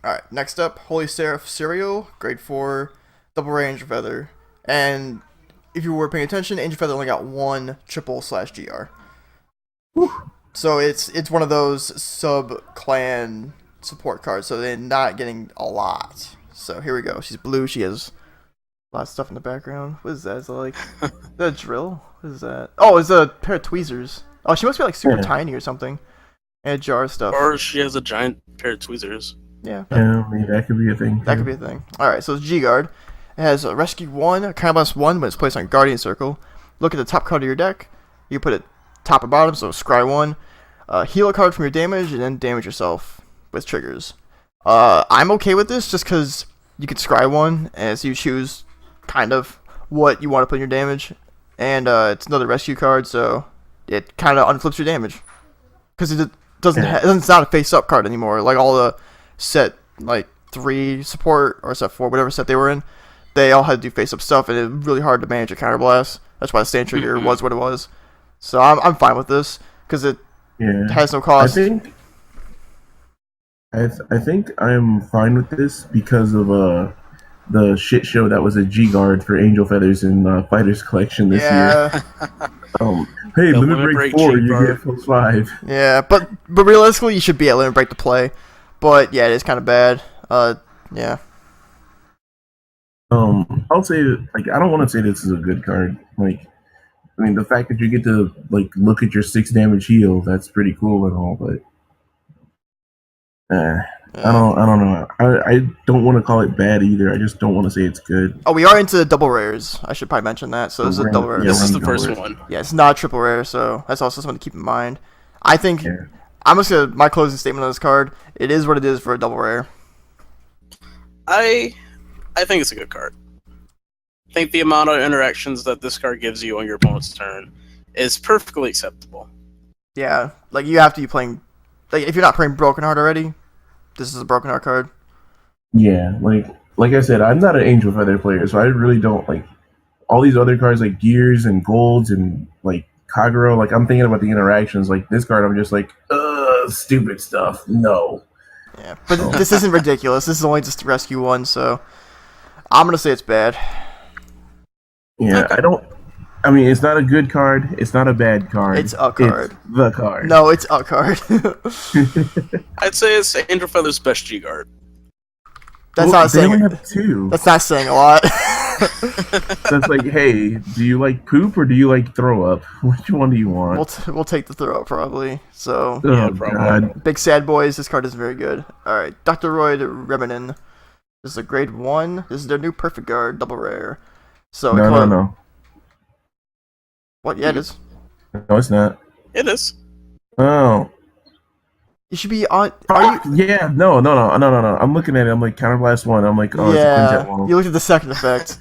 Alright, next up, Holy Seraph Cereal, grade 4, double rare Angel Feather. And if you were paying attention, Angel Feather only got one triple slash GR. So it's one of those sub clan support cards, so they're not getting a lot. So here we go. She's blue, she has a lot of stuff in the background. What is that? Is that like the drill? What is that? Oh, it's a pair of tweezers. Oh, she must be like super Yeah. tiny or something. And a jar of stuff. Or she has a giant pair of tweezers. Yeah, Yeah, I mean, that could be a thing. that could be a thing. Alright, so it's G Guard. It has a Rescue 1, a Counterblast 1 when it's placed on Guardian Circle. Look at the top card of your deck. You put it top or bottom, so Scry 1. Heal a card from your damage, and then damage yourself with triggers. I'm okay with this just because you can Scry 1 as you choose kind of what you want to put in your damage. And it's another Rescue card, so it kind of unflips your damage. Because it doesn't it's not a face-up card anymore. Like all the set like 3 support or set 4, whatever set they were in, they all had to do face-up stuff, and it was really hard to manage a counterblast. That's why the stand trigger was what it was. So I'm fine with this because it has no cost. I think I'm fine with this because of the shit show that was a G Guard for Angel Feathers in Fighters Collection this year. Hey, The limit break 4, you G-Guard. get +5. Yeah, but realistically, you should be at limit break to play. But yeah, it is kind of bad. Yeah. I'll say like I don't want to say this is a good card. Like, I mean, the fact that you get to like look at your 6 damage heal, that's pretty cool and all, but I don't know. I don't want to call it bad either. I just don't want to say it's good. Oh, we are into double rares. I should probably mention that. So this is a double rare. Yeah, This is we're the gonna first go with- one. Yeah, it's not a triple rare, so that's also something to keep in mind. I think Yeah. I'm just gonna my closing statement on this card. It is what it is for a double rare. I think it's a good card. I think the amount of interactions that this card gives you on your opponent's turn is perfectly acceptable. Yeah, like you have to be playing. Like if you're not playing Broken Heart already, this is a Broken Heart card. Yeah, like I said, I'm not an Angel Feather player, so I really don't like all these other cards like Gears and Golds and like Kagero. Like I'm thinking about the interactions. Like this card, I'm just like, stupid stuff. No. Yeah, but this isn't ridiculous. This is only just Rescue 1, so I'm gonna say it's bad. Yeah, I don't. I mean, it's not a good card. It's not a bad card. It's a card. It's the card. No, it's a card. I'd say it's Angel Feather's best G Guard. That's Well, not they only saying. have 2. That's not saying a lot. That's like, hey, do you like poop or do you like throw up? Which one do you want? we'll take the throw probably. So Oh Yeah, probably. God. big sad boys. This card is very good. All right, Dr. Royd Reminin. This is a grade 1. This is their new Perfect Guard double rare. So No. What? Yeah, it is. No, it's not. It is. Oh. You should be on. Are you? Yeah, no. I'm looking at it. I'm like Counterblast 1. I'm like, oh, it's a Yeah, quintet wall. you looked at the second effect.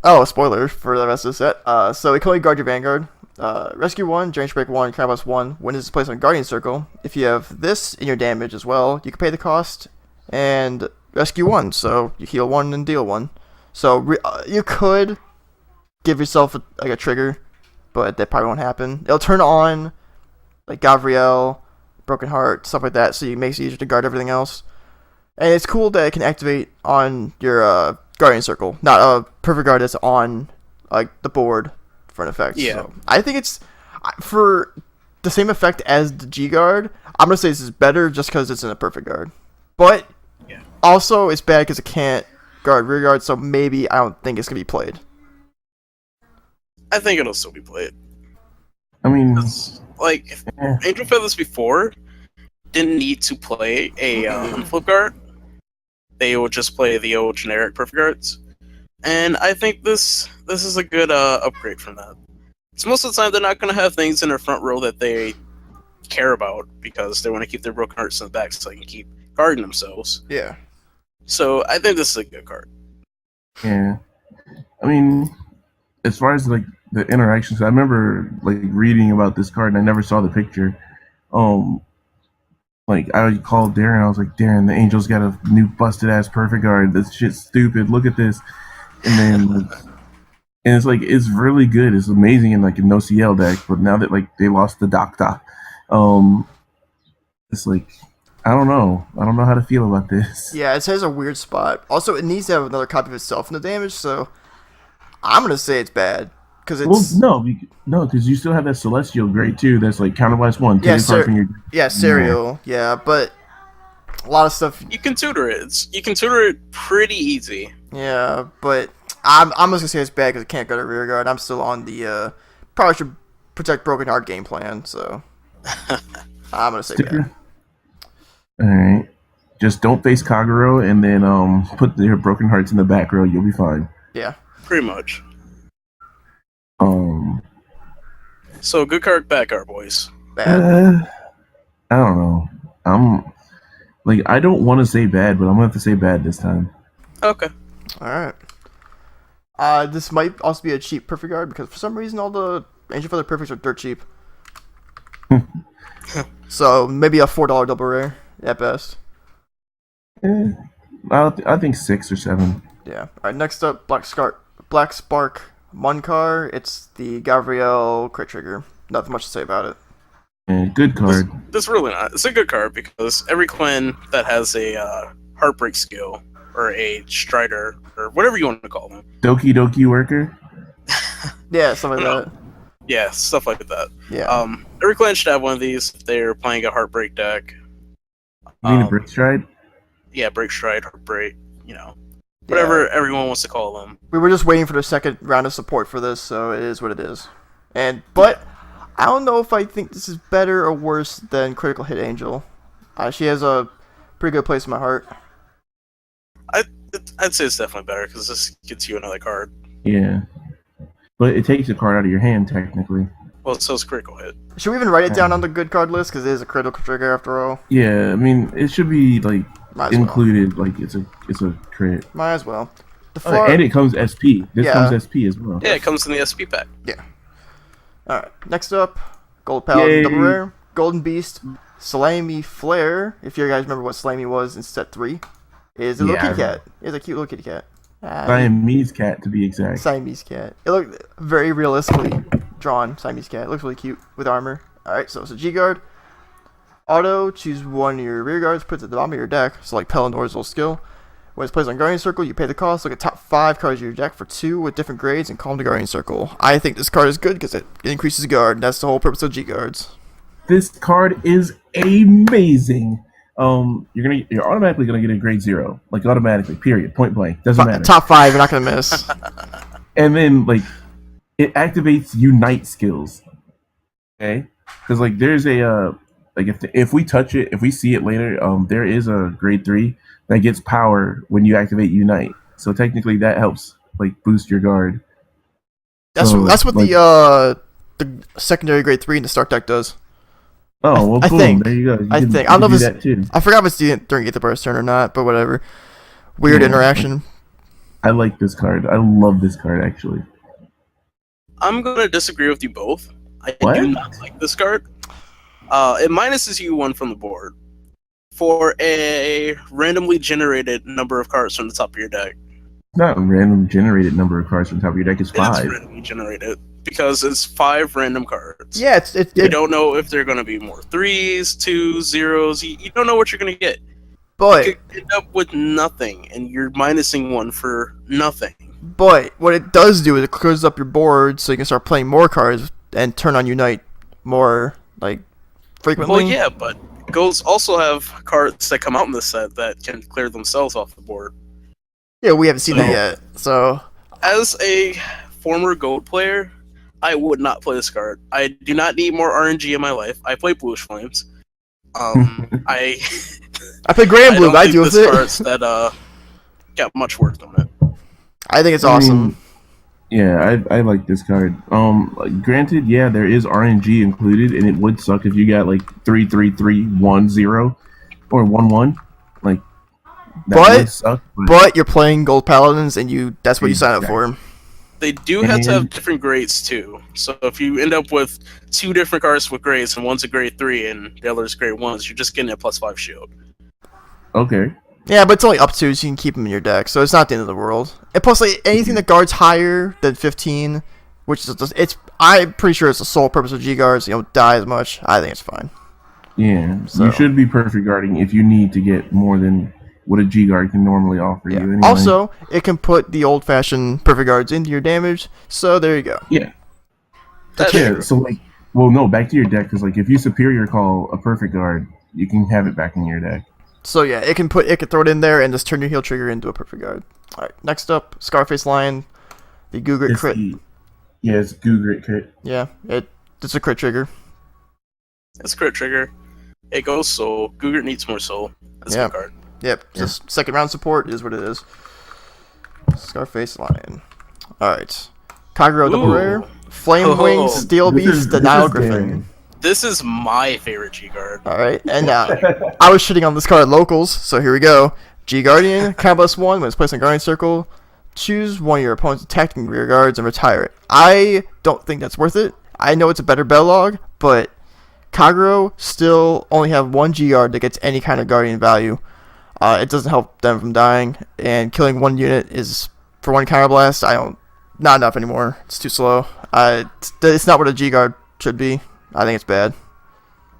Oh, spoiler for the rest of the set. So it can only guard your Vanguard. Rescue 1, Drain Break 1, Counterblast 1. When it's placed on Guardian Circle, if you have this in your damage as well, you can pay the cost and Rescue 1. So you heal 1 and deal 1. So you could give yourself a trigger, but that probably won't happen. It'll turn on like Gavriel, Broken Heart, stuff like that, so it makes it easier to guard everything else. And it's cool that it can activate on your Guardian Circle, not a Perfect Guard that's on like the board for an effect. Yeah. So I think it's for the same effect as the G Guard. I'm gonna say this is better just because it's in a Perfect Guard, but Yeah. also it's bad because it can't guard rear guard. So maybe I don't think it's gonna be played. I think it'll still be played. I mean, Like, if eh, Angel Feathers before didn't need to play a flip guard. They would just play the old generic perfect guards. And I think this is a good upgrade from that. It's most of the time they're not going to have things in their front row that they care about because they want to keep their broken hearts in the back so they can keep guarding themselves. Yeah. So I think this is a good card. yeah. I mean, as far as like the interactions, I remember like reading about this card and I never saw the picture. Like I called Darren, I was like, Darren, the Angels got a new busted ass perfect guard. This shit's stupid. Look at this. And then and it's like it's really good. It's amazing in like a no CL deck, but now that like they lost the Doctor, it's like I don't know. I don't know how to feel about this. Yeah, it has a weird spot. Also, it needs to have another copy of itself in the damage, so I'm gonna say it's bad because Well, it's no, because you still have that celestial grade too. That's like counterblast one. yeah, Take a card from your cereal, yeah, but a lot of stuff, You can tutor it. You can tutor it pretty easy. yeah, but I'm just gonna say it's bad because it can't go to rear guard. I'm still on the probably should protect broken heart game plan, so I'm gonna say bad. sticker. All right. Just don't face Kagero, and then put your broken hearts in the back row. You'll be fine. Yeah, Pretty much. Um, So good card, bad card, boys. bad. I don't know. I'm like I don't want to say bad, but I'm gonna have to say bad this time. Okay. All right. This might also be a cheap perfect guard because for some reason all the Ancient Feather perfects are dirt cheap. So maybe a $4 double rare at best. I think 6 or 7. Yeah. All right. Next up, Black Spark Munkar. It's the Gabrielle crit trigger. Nothing much to say about it. Good card. This really not. It's a good card because every clan that has a heartbreak skill or a strider or whatever you want to call them. Doki Doki worker. Yeah, stuff like No. that. Yeah, stuff like that. Yeah. Every clan should have one of these if they're playing a heartbreak deck. You mean a brick stride? Yeah, break stride, heartbreak, whatever everyone wants to call them. We were just waiting for the second round of support for this, so it is what it is. But I don't know if I think this is better or worse than Critical Hit Angel. She has a pretty good place in my heart. I'd say it's definitely better because this gets you another card. Yeah. But it takes a card out of your hand, technically. Well, so it's critical hit. Should we even write it down on the good card list? Because it is a critical trigger after all. Yeah, I mean, it should be, like, Might as included. Like, it's a crit. Might as well. And it comes SP. This comes SP as well. Yeah, it comes in the SP pack. Yeah. Alright, next up, Gold Paladin double rare, Golden Beast, Salami Flare, if you guys remember what Salami was in set 3, is a little kitty cat. It's a cute little kitty cat. Siamese cat, to be exact. Siamese cat. It looked very realistically drawn, Siamese cat. It looks really cute with armor. Alright, so it's a G-Guard. Auto, choose one of your rear guards, put it at the bottom of your deck, so like Pelennor's little skill. When it's placed on Guardian Circle, you pay the cost, look at top 5 cards of your deck for 2 with different grades, and call them to Guardian Circle. I think this card is good because it increases guard, and that's the whole purpose of G-Guards. This card is amazing. You're automatically gonna get a grade 0, like automatically. Period. Point blank. Doesn't matter. Top 5, you're not gonna miss. And then like it activates Unite skills. Okay, because like there's a like if we touch it, if we see it later, there is a grade 3 that gets power when you activate Unite. So technically that helps like boost your guard. That's what like, the secondary grade 3 in the start deck does. Oh well, I boom, think. there you go. I don't know if that too. I forgot if it's during Get the Burst turn or not, but whatever. Weird interaction. I like this card. I love this card actually. I'm gonna disagree with you both. I What? do not like this card. It minuses you 1 from the board for a randomly generated number of cards from the top of your deck. It's not a random generated number of cards from the top of your deck. It's 5. It's randomly generated because it's 5 random cards. Yeah, You don't know if they're going to be more 3s, 2s, 0s. You don't know what you're going to get. but You could end up with nothing, and you're minusing 1 for nothing. But what it does do is it clears up your board so you can start playing more cards and turn on Unite more like frequently. Well, yeah, but Golds also have cards that come out in this set that can clear themselves off the board. Yeah, we haven't seen that yet. So As a former Gold player, I would not play this card. I do not need more RNG in my life. I play Bluish Flames. I play Gray and Blue. don't I think deal with this it. card's that got much work on it. I think it's I awesome. mean, yeah, I like this card. Like, granted, yeah, there is RNG included, and it would suck if you got like 3-3-3-1-0 or 1-1. Like that would suck. But you're playing Gold Paladins, and that's what you sign up for. They do have to have different grades too. So if you end up with 2 different cards with grades, and one's a grade 3 and the other's grade 1s, you're just getting a +5 shield. Okay. Yeah, but it's only up to, so you can keep them in your deck, so it's not the end of the world. And plus, like, anything that guards higher than 15, which is I'm pretty sure it's the sole purpose of G guards. You don't die as much. I think it's fine. Yeah, So- you should be perfect guarding if you need to get more than what a G guard can normally offer Yeah. you. Anyway. Also, it can put the old-fashioned perfect guards into your damage. So there you go. yeah, That's yeah. true. So like, well, no, back to your deck because like if you superior call a perfect guard, you can have it back in your deck. So yeah, it can throw it in there and just turn your heal trigger into a perfect guard. All right, next up, Scarface Lion, the Gugrit It's crit. it's Gugrit crit. Yeah, it's a crit trigger. It's crit trigger. It goes soul. Gugurt needs more soul. That's Yeah. a good card. Yep, just second round support is what it is. Scarface Lion. All right, Kagero double Ooh. rare, Flame Oh, Wing, Steel this Beast, is Denial daring. Griffin. This is my favorite G guard. All right, and I was shitting on this card at locals, so here we go. G Guardian, +1 when it's placed in Guardian Circle. Choose one of your opponent's attacking rear guards and retire it. I don't think that's worth it. I know it's a better bell log, but Kagero still only have one G guard that gets any kind of Guardian value. It doesn't help them from dying, and killing one unit is for one counterblast. Not enough anymore. It's too slow. It's not what a G guard should be. I think it's bad.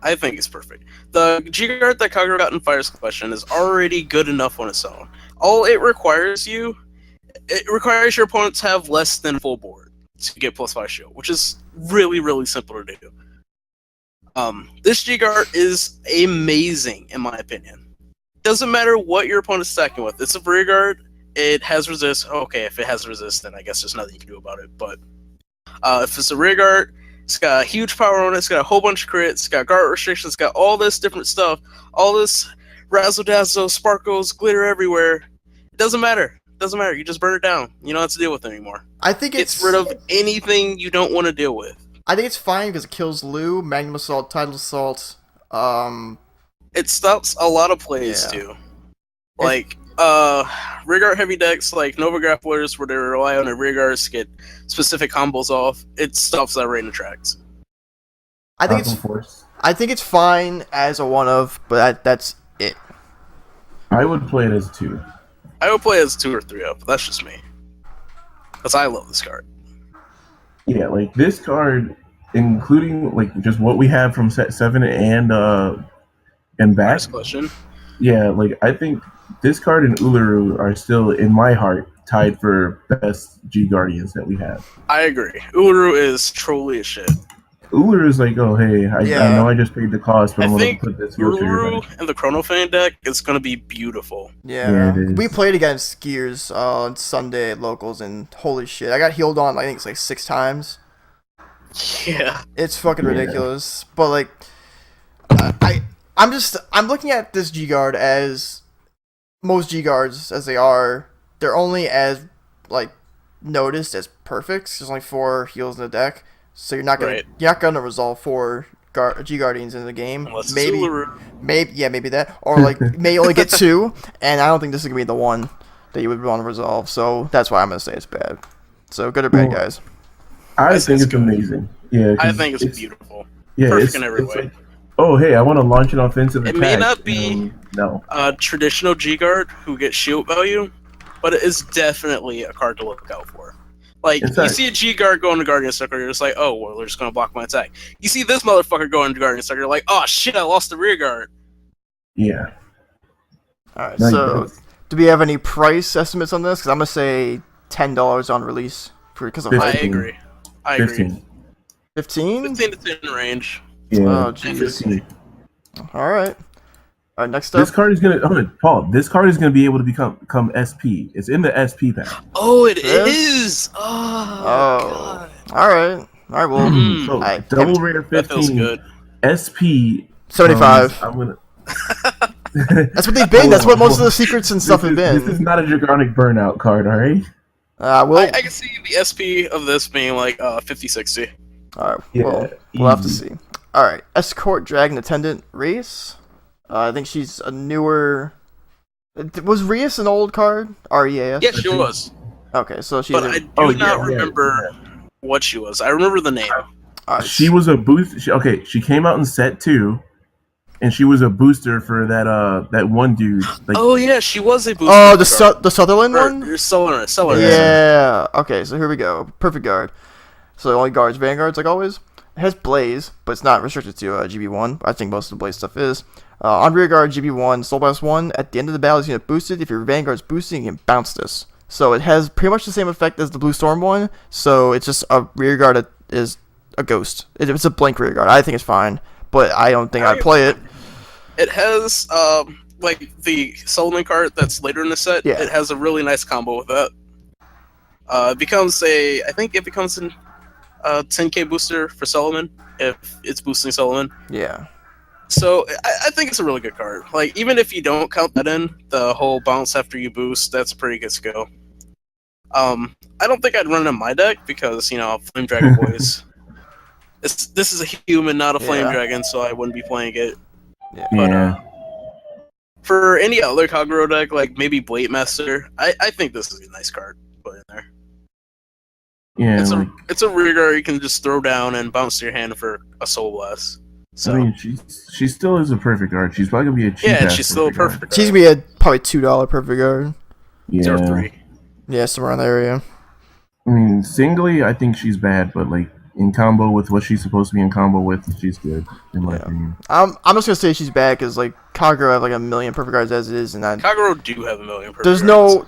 I think it's perfect. The G guard that Kagero got in Fire's Question is already good enough on its own. All it requires your opponents to have less than full board to get +5 shield, which is really, really simple to do. This G guard is amazing in my opinion. Doesn't matter what your opponent's stacking with. It's a rear guard. It has resist. Okay, if it has resist, then I guess there's nothing you can do about it. But if it's a rear guard, it's got a huge power on it. It's got a whole bunch of crits. It's got guard restrictions. It's got all this different stuff. All this razzle dazzle, sparkles, glitter everywhere. It doesn't matter. It doesn't matter. You just burn it down. You don't have to deal with it anymore. I think It's rid of anything you don't want to deal with. I think it's fine because it kills Lu, Magnum Assault, Tidal Assault. It stops a lot of plays Yeah. too. Like rear guard heavy decks like Nova Grapplers where they rely on their rear guards to get specific combos off. It stops that rain attracts. I think Falcon Force. it's fine as a one of, but that's it. I would play it as 2. I would play as 2 or 3 up, but that's just me. Because I love this card. Yeah, like this card, including like just what we have from set 7 and back. First question. Yeah, like I think this card and Uluru are still in my heart tied for best G Guardians that we have. I agree. Uluru is truly a shit. Uluru is like, oh hey, I know I just paid the cost, but I I'm gonna think put this heal trigger Uluru back. and the Chronofan deck is going to be beautiful. Yeah, it is. we played against Skiers on Sunday at locals, and holy shit, I got healed on. I think it's like 6 times. Yeah. It's fucking Yeah. ridiculous. But like, I'm looking at this G guard as most G guards as they are. They're only as like noticed as perfects. There's only 4 heals in the deck, so you're not gonna resolve 4 G Guardians in the game. Unless it's maybe Uluru. maybe that, or like may only get 2, and I don't think this is gonna be the one that you would want to resolve. So that's why I'm gonna say it's bad. So good or bad, Well, guys? I think think it's it's good. amazing. Yeah, 'cause I think it's beautiful. Yeah, Perfect in every way. like, oh hey, I want to launch an offensive It attack. may not be no. a traditional G guard who gets shield value, but it is definitely a card to look out for. Like, It's you not- see a G guard go into Guardian Circle, you're just like, oh, well, they're just going to block my attack. You see this motherfucker go into Guardian Circle, you're like, oh shit, I lost the rear guard. Yeah. All right. No, So yes. do we have any price estimates on this? Because I'm gonna say $10 on release because of I 15. agree. I agree. 15. 15. 15 to 10 range. Yeah. Oh, jeez. 15. All right. All right. Next This up. card is gonna, Paul. This card is gonna be able to become SP. It's in the SP pack. Oh, it This? is! Oh, God. All right. All right. Well, Mm. So I- double rare That feels 15 good. SP 75. I'm gonna. That's what they've been. That's what most of the secrets and stuff have This is been. not a Dragonic burnout card, all right? Well, I can see the SP of this being like 50-60. all right. Yeah, Well, we'll have to easy. see. All right. Escort Dragon Attendant Reese. I think she's a newer. Was Reese an old card? REAS. Yeah, she was. Okay, so she's. But I do Oh, not yeah, remember what she was. I remember the name. She was a boost. She came out in set 2, and she was a booster for that one dude. Like, Oh yeah, she was a booster. Oh, the card. the Sutherland one. Or Seller. Yeah. Okay, so here we go. Perfect guard. So only guards, vanguards, like always. It has Blaze, but it's not restricted to GB1. I think most of the Blaze stuff is. On rearguard, GB1, Soul Blast 1. At the end of the battle, is going to boost it. If your Vanguard's boosting, you can bounce this. So it has pretty much the same effect as the Blue Storm one. So it's just a rearguard that is a ghost. It's a blank rearguard. I think it's fine, but I don't think I'd play it. It has like the Solomon card that's later in the set. Yeah. It has a really nice combo with that. It becomes I think it becomes an 10k booster for Solomon if it's boosting Solomon. Yeah. So I think it's a really good card. Like, even if you don't count that in, the whole bounce after you boost, that's a pretty good skill. I don't think I'd run it in my deck because, Flame Dragon Boys. This is a human, not a Flame Dragon, so I wouldn't be playing it. Yeah. But for any other Kagero deck, like maybe Blade Master, I think this is a nice card to put in there. Yeah, it's a rigor you can just throw down and bounce to your hand for a Soul Blast. So. I mean, she still is a perfect card. She's probably gonna be a cheap. Yeah, she's still a perfect card. She's gonna be a probably $2 perfect card. Yeah. Or 3. Yeah, somewhere in that area. I mean, singly, I think she's bad, but like in combo with what she's supposed to be in combo with, she's good in my opinion. I'm just gonna say she's bad because like Kagero have like a million perfect cards as it is, and Kagero do have a million perfect there's cards.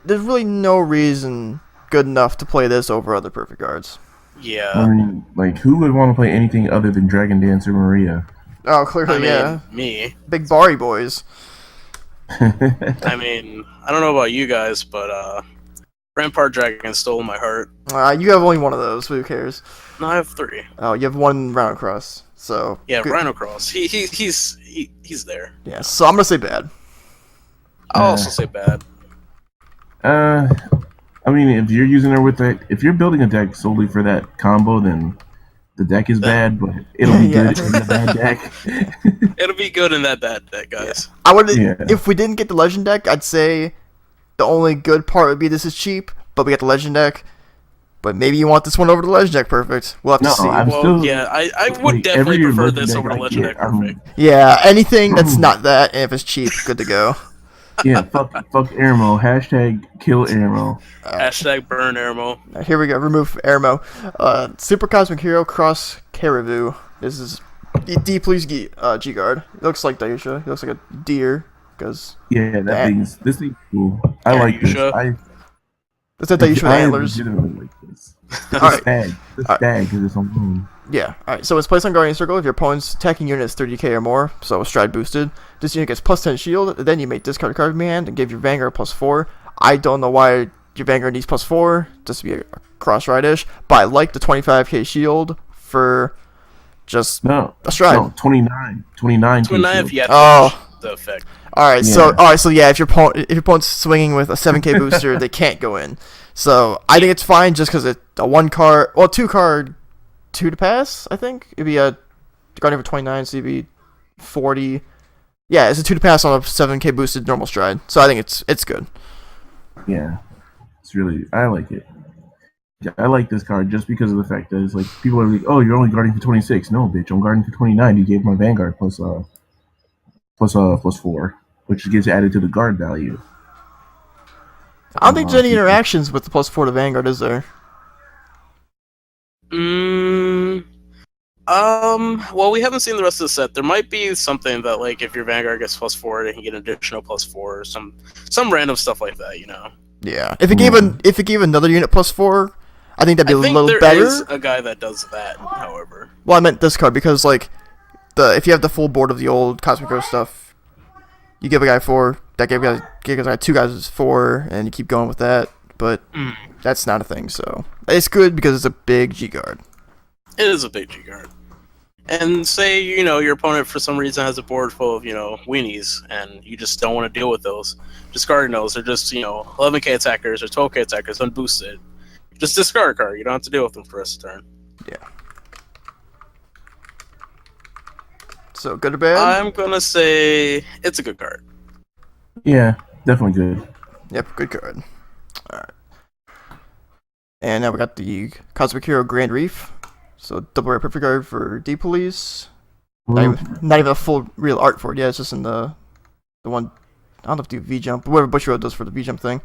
there's really no reason good enough to play this over other perfect cards. Yeah. I mean, like, who would want to play anything other than Dragon Dancer Maria? Oh, clearly, me. Big Bari boys. I mean, I don't know about you guys, but Rampart Dragon stole my heart. You have only one of those, but who cares? No, I have 3. Oh, you have one Rhino Cross, so... Yeah, good. Rhino Cross. He's there. Yeah, so I'm gonna say bad. I'll also say bad. I mean, if you're using her with that, if you're building a deck solely for that combo, then the deck is bad, but it'll be good in the bad deck. It'll be good in that bad deck, guys. I would, if we didn't get the Legend deck, I'd say the only good part would be this is cheap, but we got the Legend deck. But maybe you want this one over the Legend deck perfect. We'll have to see. I would definitely prefer this over the Legend deck perfect. Yeah, anything that's not that, and if it's cheap, good to go. Yeah, fuck Airmo. Hashtag kill Airmo. Hashtag burn Airmo. Here we go. Remove Airmo. Super Cosmic Hero Cross Caribou. This is D please G-Guard. It looks like Daisha. It looks like a deer. Cause this thing's cool. I like this. It's a Daisha with antlers. I legitimately like this. Alright. The stag is its own moon. Yeah, alright, so it's placed on Guardian Circle if your opponent's attacking unit is 30k or more, so stride boosted. This unit gets plus 10 shield, then you may discard a card from your hand and give your Vanguard plus 4. I don't know why your Vanguard needs plus 4, just to be a cross-ride-ish, but I like the 25k shield for just a stride. No, 29. 29 if you have the effect. Alright, so yeah, if your opponent's swinging with a 7k booster, they can't go in. So I think it's fine just because it's a 2-card 2 to pass, I think. It'd be a Guardian for 29, so it'd be 40. Yeah, it's a 2 to pass on a 7k boosted normal stride. So I think it's good. Yeah. It's really, I like it. I like this card just because of the fact that it's like, people are like, oh, you're only guarding for 26. No, bitch, I'm guarding for 29. You gave my Vanguard plus 4, which gets added to the guard value. I don't think there's any interactions with the plus 4 to Vanguard, is there? Well, we haven't seen the rest of the set. There might be something that, like, if your Vanguard gets plus 4, they can get an additional plus 4, or some random stuff like that, Yeah. If it gave another unit plus 4, I think that'd be a little better. There is a guy that does that, however. Well, I meant this card because, like, if you have the full board of the old Cosmic Ghost stuff, you give a guy 4, that gave a guy 2 guys 4, and you keep going with that. But that's not a thing, so it's good because it's a big G-Guard. It is a big G-Guard. And say, your opponent for some reason has a board full of, weenies, and you just don't want to deal with those. Discarding those. They're just, 11k attackers or 12k attackers unboosted. Just discard a card. You don't have to deal with them for the rest of the turn. Yeah. So, good or bad? I'm gonna say it's a good card. Yeah, definitely good. Yep, good card. Alright. And now we got the Cosmic Hero Grand Reef. So, double rare perfect card for D-Police. Not even a full real art for it. Yeah, it's just in the one. I don't know if do V-Jump. Whatever Bushiroad does for the V-Jump thing.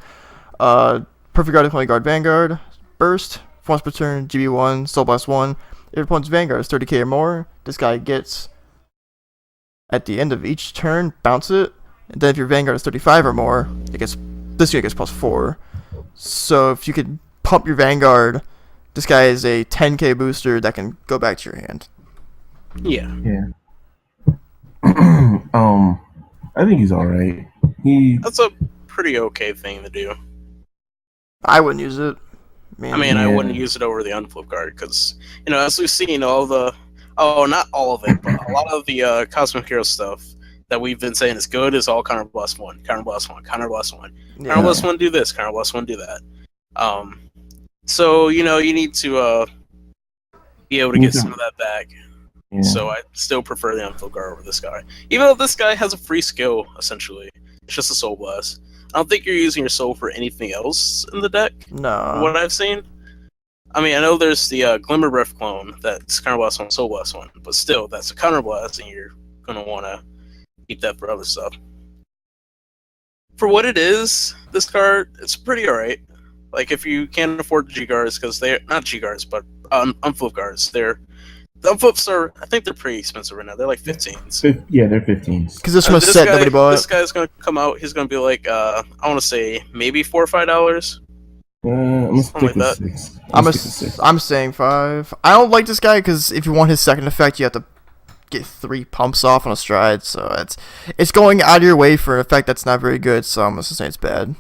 Perfect Guard, Holy Guard Vanguard. Burst. Once per turn, GB1, Soul Blast 1. If your opponent's Vanguard is 30k or more, this guy gets, at the end of each turn, bounce it. And then if your Vanguard is 35 or more, this unit gets +4. So if you could pump your Vanguard, this guy is a 10k booster that can go back to your hand. Yeah. I think he's alright. That's a pretty okay thing to do. I wouldn't use it. I wouldn't use it over the unflip guard because, as we've seen, not all of it, but a lot of the Cosmic Hero stuff that we've been saying is good is all counter blast 1, counter blast 1, counter blast 1. Yeah. Counter blast 1 do this, counter blast 1 do that. So, you need to be able to get some of that back. Yeah. So I still prefer the unflip guard over this guy. Even though this guy has a free skill, essentially. It's just a soul blast. I don't think you're using your soul for anything else in the deck. No. From what I've seen. I know there's the Glimmer Breath clone that's counter blast 1, soul blast 1, but still, that's a counter blast, and you're gonna want to keep that for other stuff. For what it is, this card, it's pretty alright. Like, if you can't afford the G-Guards, because they're not G-Guards, but unflip guards, the unflips are, I think they're pretty expensive right now. They're like 15s. Yeah, they're 15s. Because this was set, nobody bought. This guy's going to come out, he's going to be like, I want to say maybe $4 or $5. I'm gonna stick like with that. 6. I'm saying 5. I don't like this guy because if you want his second effect, you have to get 3 pumps off on a stride. So it's going out of your way for an effect that's not very good. So I'm just saying it's bad.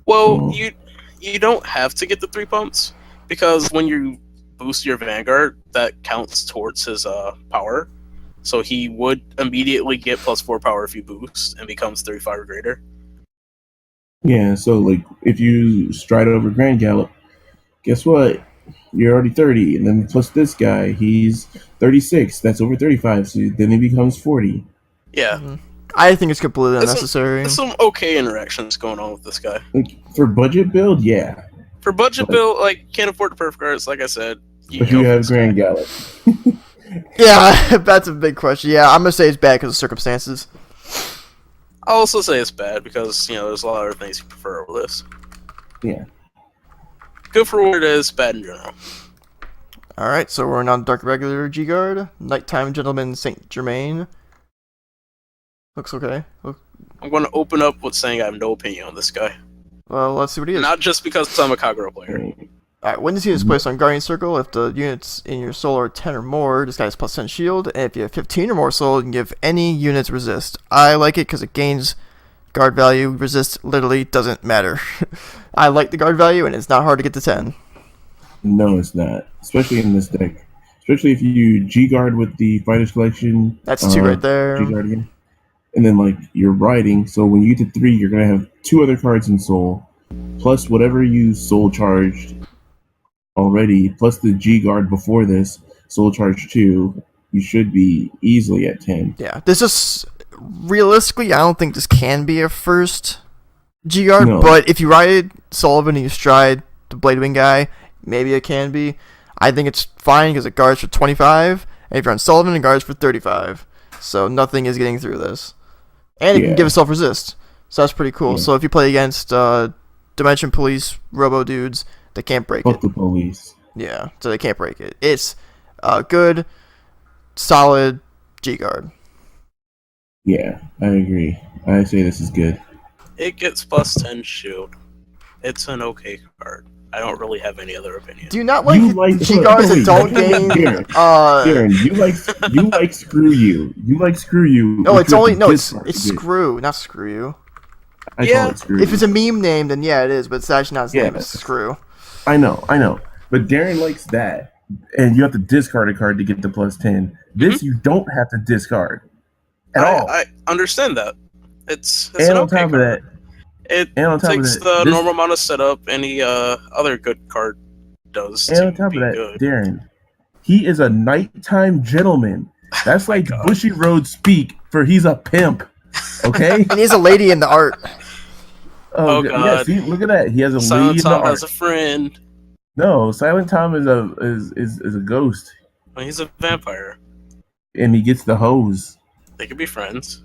Well, you don't have to get the 3 pumps because when you boost your Vanguard, that counts towards his power. So he would immediately get +4 power if you boost and becomes 35 or greater. Yeah, so like if you stride over Grand Gallop, guess what? You're already 30, and then plus this guy, he's 36. That's over 35, so then he becomes 40. Yeah. Mm-hmm. I think it's completely unnecessary. There's some okay interactions going on with this guy. Like for budget build, yeah. For budget build, like can't afford the perfect cards, like I said. But you have Grand Gallop. Yeah, that's a big question. Yeah, I'm gonna say it's bad because of circumstances. I'll also say it's bad because, there's a lot of other things you prefer over this. Yeah. Good for what it is, bad in general. Alright, so we're on Dark Regular G-Guard. Nighttime Gentleman Saint Germain. Looks okay. I'm going to open up with saying I have no opinion on this guy. Well, let's see what he is. Not just because I'm a Kagura player. Alright, when this unit is placed on Guardian Circle, if the units in your soul are 10 or more, this guy has +10 shield, and if you have 15 or more soul, you can give any units resist. I like it because it gains guard value. Resist literally doesn't matter. I like the guard value, and it's not hard to get to 10. No, it's not. Especially in this deck. Especially if you G-Guard with the Fighters Collection. That's 2 right there. G-Guard again. And then, you're riding, so when you get to 3, you're going to have 2 other cards in soul, plus whatever you soul charged already, plus the G-Guard before this, soul charge 2, you should be easily at 10. Yeah, this is realistically, I don't think this can be a first G-Guard, but if you ride Sullivan and you stride the Blade Wing guy, maybe it can be. I think it's fine because it guards for 25, and if you're on Sullivan, it guards for 35. So nothing is getting through this. And it can give itself resist. So that's pretty cool. Yeah. So if you play against Dimension Police Robo dudes, they can't break it. Fuck the police. Yeah, so they can't break it. It's good, solid G-Guard. Yeah, I agree. I say this is good. It gets +10 shield. It's an okay card. I don't really have any other opinion. Do you not like G-Guards that don't gain? Darren, you like screw you. You like screw you. No, it's screw, not screw you. I call it screw. If it's a meme name, then yeah, it is. But it's actually not his name. It's screw. I know. But Darren likes that, and you have to discard a card to get the +10. This you don't have to discard at all. I understand that. It's and an on okay top card. of that. It takes the normal amount of setup any other good card does. And on top of that, good. Darren, he is a nighttime gentleman. That's like Bushy Road speak for he's a pimp. Okay? And he's a lady in the art. Oh God! Yeah, see, look at that. He has a Silent lady Tom in the art. has a friend. No, Silent Tom is a ghost. Well, he's a vampire. And he gets the hose. They could be friends.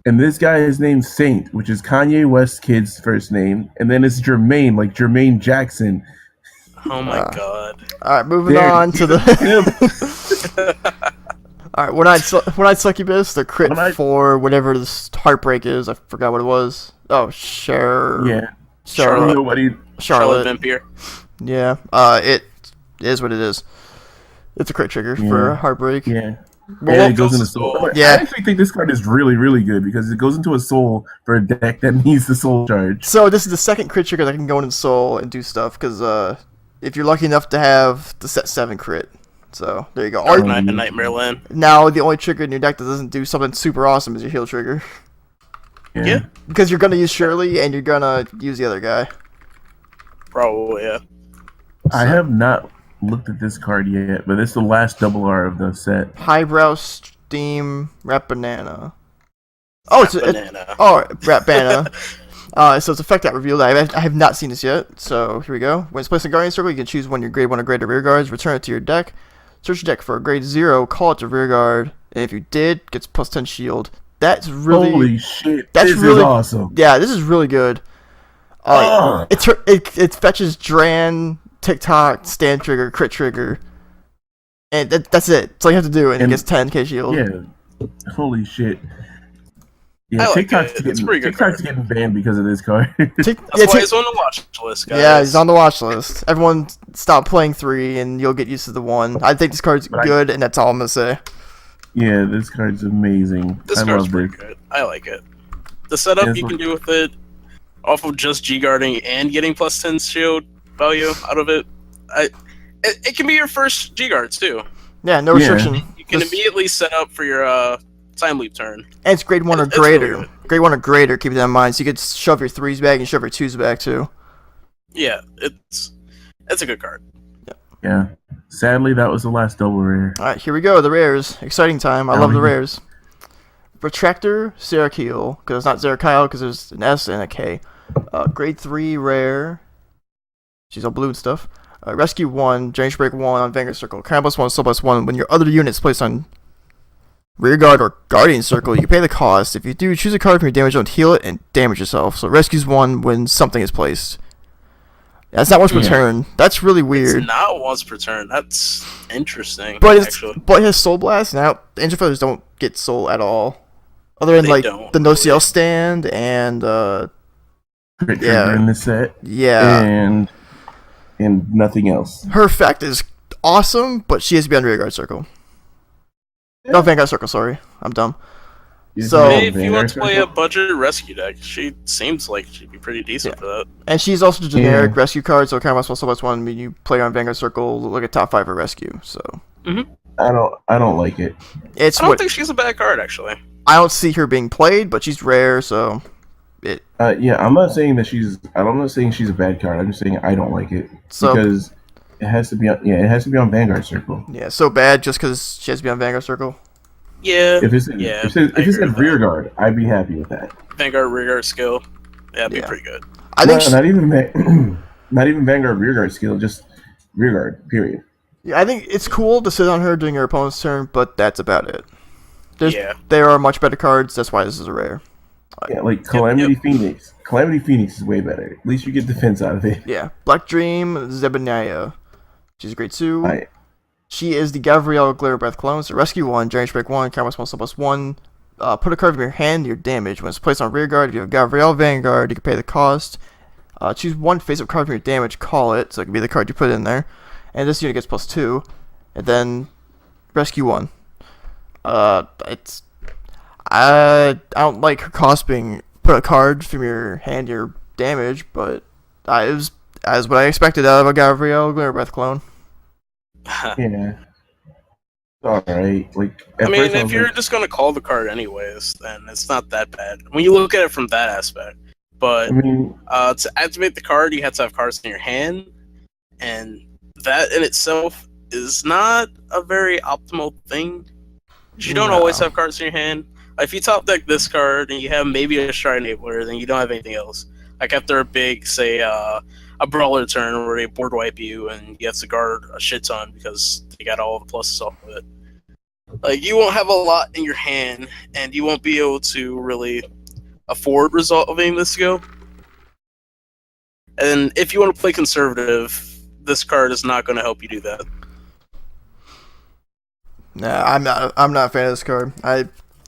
And this guy is named Saint, which is Kanye West's kid's first name. And then it's Jermaine, like Jermaine Jackson. Oh my god. All right, moving There, on to the. All right, one-eyed succubus, the crit One-eyed- for whatever this heartbreak is. I forgot what it was. Oh, Charlotte. Charlotte. Nobody. Charlotte Vampire. Yeah. It is what it is. It's a crit trigger for heartbreak. Yeah. Well, And it goes into soul. Yeah. I actually think this card is really, really good because it goes into a soul for a deck that needs the soul charge. So this is the second crit trigger that can go into soul and do stuff because if you're lucky enough to have the set 7 crit. So there you go. Dark Knight and Nightmare Land. Now the only trigger in your deck that doesn't do something super awesome is your heal trigger. Yeah. Because you're gonna use Shirley and you're gonna use the other guy. Probably, yeah. I have not looked at this card yet, but it's the last double R of the set. Highbrow Steam Rat Banana. Oh, it's Banana. Rat Banana. So it's effect at revealed. I have not seen this yet. So here we go. When it's placed in Guardian Circle, you can choose one of your grade 1 or greater rear guards. Return it to your deck. Search your deck for a grade 0. Call it to rear guard. And if you did, gets plus 10 shield. That's really Holy shit! That's this really is awesome. Yeah, this is really good. It fetches Dran, TikTok, stand trigger, crit trigger, and that's it. That's all you have to do, and it gets 10k shield. Yeah. Holy shit. Yeah, like TikTok's it. It's a pretty good card. getting banned because of this card. That's why he's on the watch list, guys. Yeah, he's on the watch list. Everyone stop playing 3, and you'll get used to the 1. I think this card's good, and that's all I'm gonna say. Yeah, this card's amazing. This card's pretty good. I like it. The setup you can do with it, off of just G-guarding and getting plus 10 shield value out of it, it can be your first G-guards, too. Yeah, no restriction. You can immediately set up for your time leap turn. And it's grade 1 or greater. Really grade 1 or greater, keep that in mind. So you could shove your 3s back and shove your 2s back, too. Yeah, it's a good card. Yeah. Sadly, that was the last double rare. Alright, here we go. The rares. Exciting time. I love the rares. Retractor, Serakiel, because it's not Zerakyle, because there's an S and a K. Grade 3 rare. She's all blue and stuff. Rescue 1, Generation Break 1 on Vanguard Circle. Crown +1, Soul +1. When your other unit's placed on Rear Guard or Guardian Circle, you pay the cost. If you do, choose a card from your damage zone, heal it, and damage yourself. So Rescues 1 when something is placed. That's not once per turn. That's really weird. It's not once per turn. That's interesting. But actually. But it has Soul Blast. Now, Angel Feathers don't get Soul at all. Other than, the No CL stand and, in this set. Yeah. And nothing else. Her effect is awesome, but she has to be on Rear Guard Circle. No, Vanguard Circle, sorry. I'm dumb. So if you want to play a budget rescue deck, she seems like she'd be pretty decent for that. And she's also a generic rescue card, so kind of Soul +1. When you play her on Vanguard Circle, look at top 5 for rescue. So I don't like it. I don't think she's a bad card, actually. I don't see her being played, but she's rare, so I'm not saying that I'm not saying she's a bad card. I'm just saying I don't like it because it has to be on Vanguard Circle. Yeah, so bad just because she has to be on Vanguard Circle. Yeah. If it's in Rear Guard, I'd be happy with that. Vanguard Rear Guard skill, that'd be pretty good. I think not even Vanguard Rear Guard skill, just Rear Guard. Period. Yeah, I think it's cool to sit on her during her opponent's turn, but that's about it. There are much better cards. That's why this is a rare. Yeah, like Calamity Phoenix. Calamity Phoenix is way better. At least you get defense out of it. Yeah. Black Dream, Zebaniah. She's a grade 2. She is the Gabrielle Glare Breath clone. So Rescue 1, Generation Break 1, Count +1, put a card from your hand to your damage. When it's placed on Rear Guard, if you have Gabrielle Vanguard, you can pay the cost. Choose one face-up card from your damage, call it, so it can be the card you put in there. And this unit gets +2. And then Rescue 1. I don't like her cost being put a card from your hand to your damage, but it was as what I expected out of a Gabrielle Glare Breath clone. Yeah. Alright. If you're just gonna call the card anyways, then it's not that bad. When you look at it from that aspect. But to activate the card, you have to have cards in your hand, and that in itself is not a very optimal thing. You don't always have cards in your hand. If you top deck this card and you have maybe a Shrine Enabler, then you don't have anything else. Like after a big, say, a Brawler turn where they board wipe you and you have to guard a shit ton because they got all the pluses off of it. Like, you won't have a lot in your hand, and you won't be able to really afford resolving this skill. And if you want to play conservative, this card is not going to help you do that. Nah, I'm not a fan of this card.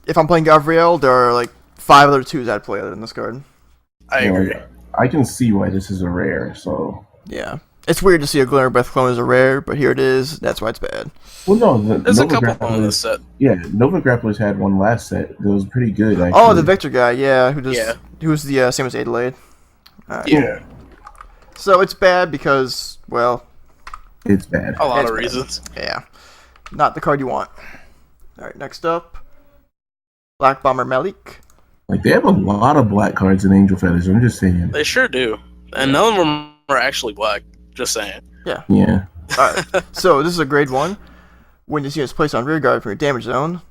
If I'm playing Gabriel, there are like 5 other 2s I'd play other than this card. I agree. I can see why this is a rare. So yeah, it's weird to see a Glimmer Breath clone as a rare, but here it is. That's why it's bad. Well, no, there's a couple on this set. Yeah, Nova Grapplers had one last set. It was pretty good. Actually. Oh, the Victor guy, yeah, who was the same as Adelaide. Yeah. So it's bad because, well, it's bad. A lot of reasons. Yeah, not the card you want. All right, next up, Black Bomber Malik. Like, they have a lot of black cards in Angel Feathers. I'm just saying. They sure do, and none of them are actually black. Just saying. Yeah. Yeah. All right. So this is a grade 1. When this unit is placed on rear guard from your damage zone,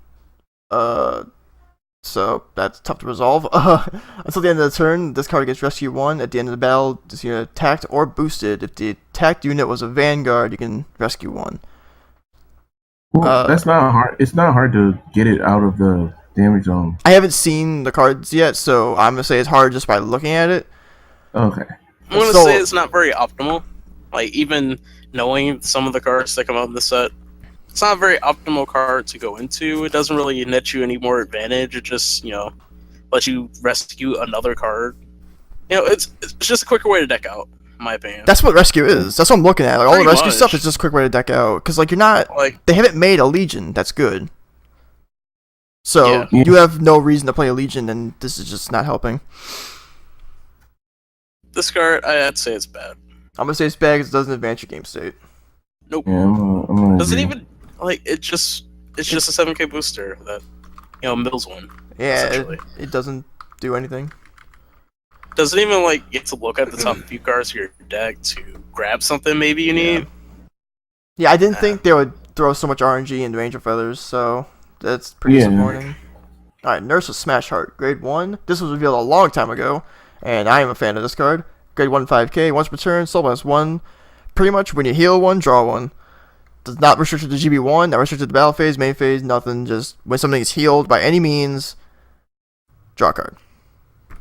so that's tough to resolve. Until the end of the turn, this card gets rescue 1. At the end of the battle, this unit attacked or boosted. If the attacked unit was a vanguard, you can rescue 1. Well, that's not hard. It's not hard to get it out of the damage zone. I haven't seen the cards yet, so I'm gonna say it's hard just by looking at it. Okay. I'm gonna say it's not very optimal. Like, even knowing some of the cards that come out in the set, it's not a very optimal card to go into. It doesn't really net you any more advantage. It just, lets you rescue another card. It's just a quicker way to deck out, in my opinion. That's what rescue is. That's what I'm looking at. Like, all the rescue much. stuff is just a quick way to deck out. Because, like, you're not... Like, they haven't made a Legion that's good. So, Yeah. you have no reason to play a Legion, and this is just not helping. this card, I'd say it's bad. I'm gonna say it's bad because it doesn't advance your game state. Nope. Yeah, I'm gonna Doesn't agree. even, it's just a 7k booster that, Mills one. Yeah, Essentially. it doesn't do anything. Doesn't even, get to look at the top few cards of your deck to grab something maybe you need. Yeah, I didn't think they would throw so much RNG into Angel Feathers, so that's pretty disappointing. Alright, Nurse of Smash Heart, grade 1. This was revealed a long time ago, and I am a fan of this card. Grade 1 5k, once per turn, soul bonus 1. Pretty much when you heal 1, draw 1. Does not restrict to GB1, not restricted to battle phase, main phase, nothing. Just when something is healed by any means, draw a card.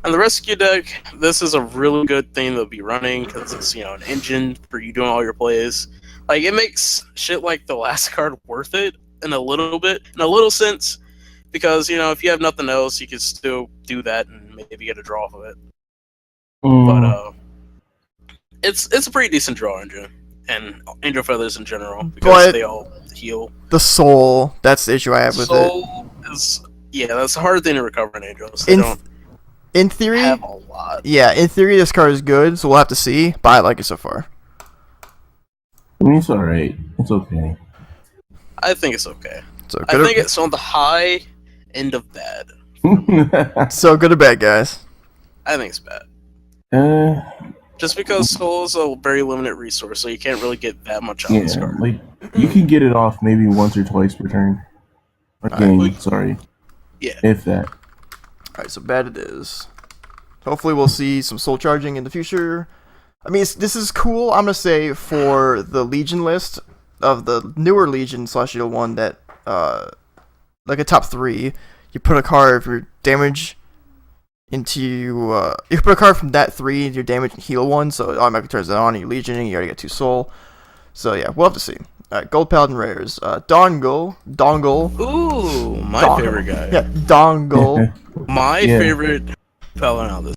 On the rescue deck, this is a really good thing to be running because it's, an engine for you doing all your plays. Like, it makes shit like the last card worth it in a little sense, because, if you have nothing else, you can still do that and maybe get a draw off of it. But, it's a pretty decent draw engine, and Angel Feathers in general, because they all heal. The soul, that's the issue I have with it. Soul is, that's a hard thing to recover in Angels. They don't in theory, have a lot. Yeah, in theory this card is good, so we'll have to see, but I like it so far. I mean, it's alright. It's okay. I think it's okay. So I think it's on the high end of bad. So good or bad, guys? I think it's bad. uh, Just because Soul is a very limited resource, so you can't really get that much out of this yeah, card. like, you can get it off maybe once or twice per turn. Okay, sorry. Yeah. If that. Alright, so bad it is. Hopefully we'll see some soul charging in the future. I mean, this is cool, I'm going to say, for the Legion list of the newer Legion / Shield one that, like a top 3, you put a card for damage into, you put a card from that 3 into your damage and heal 1, so it automatically turns it on, and you Legion, and you already get 2 soul. So yeah, we'll have to see. Alright, Gold Paladin Rares. Dongle. Ooh, my Dongle. favorite guy. Yeah, Dongle. My favorite Paladin out of this.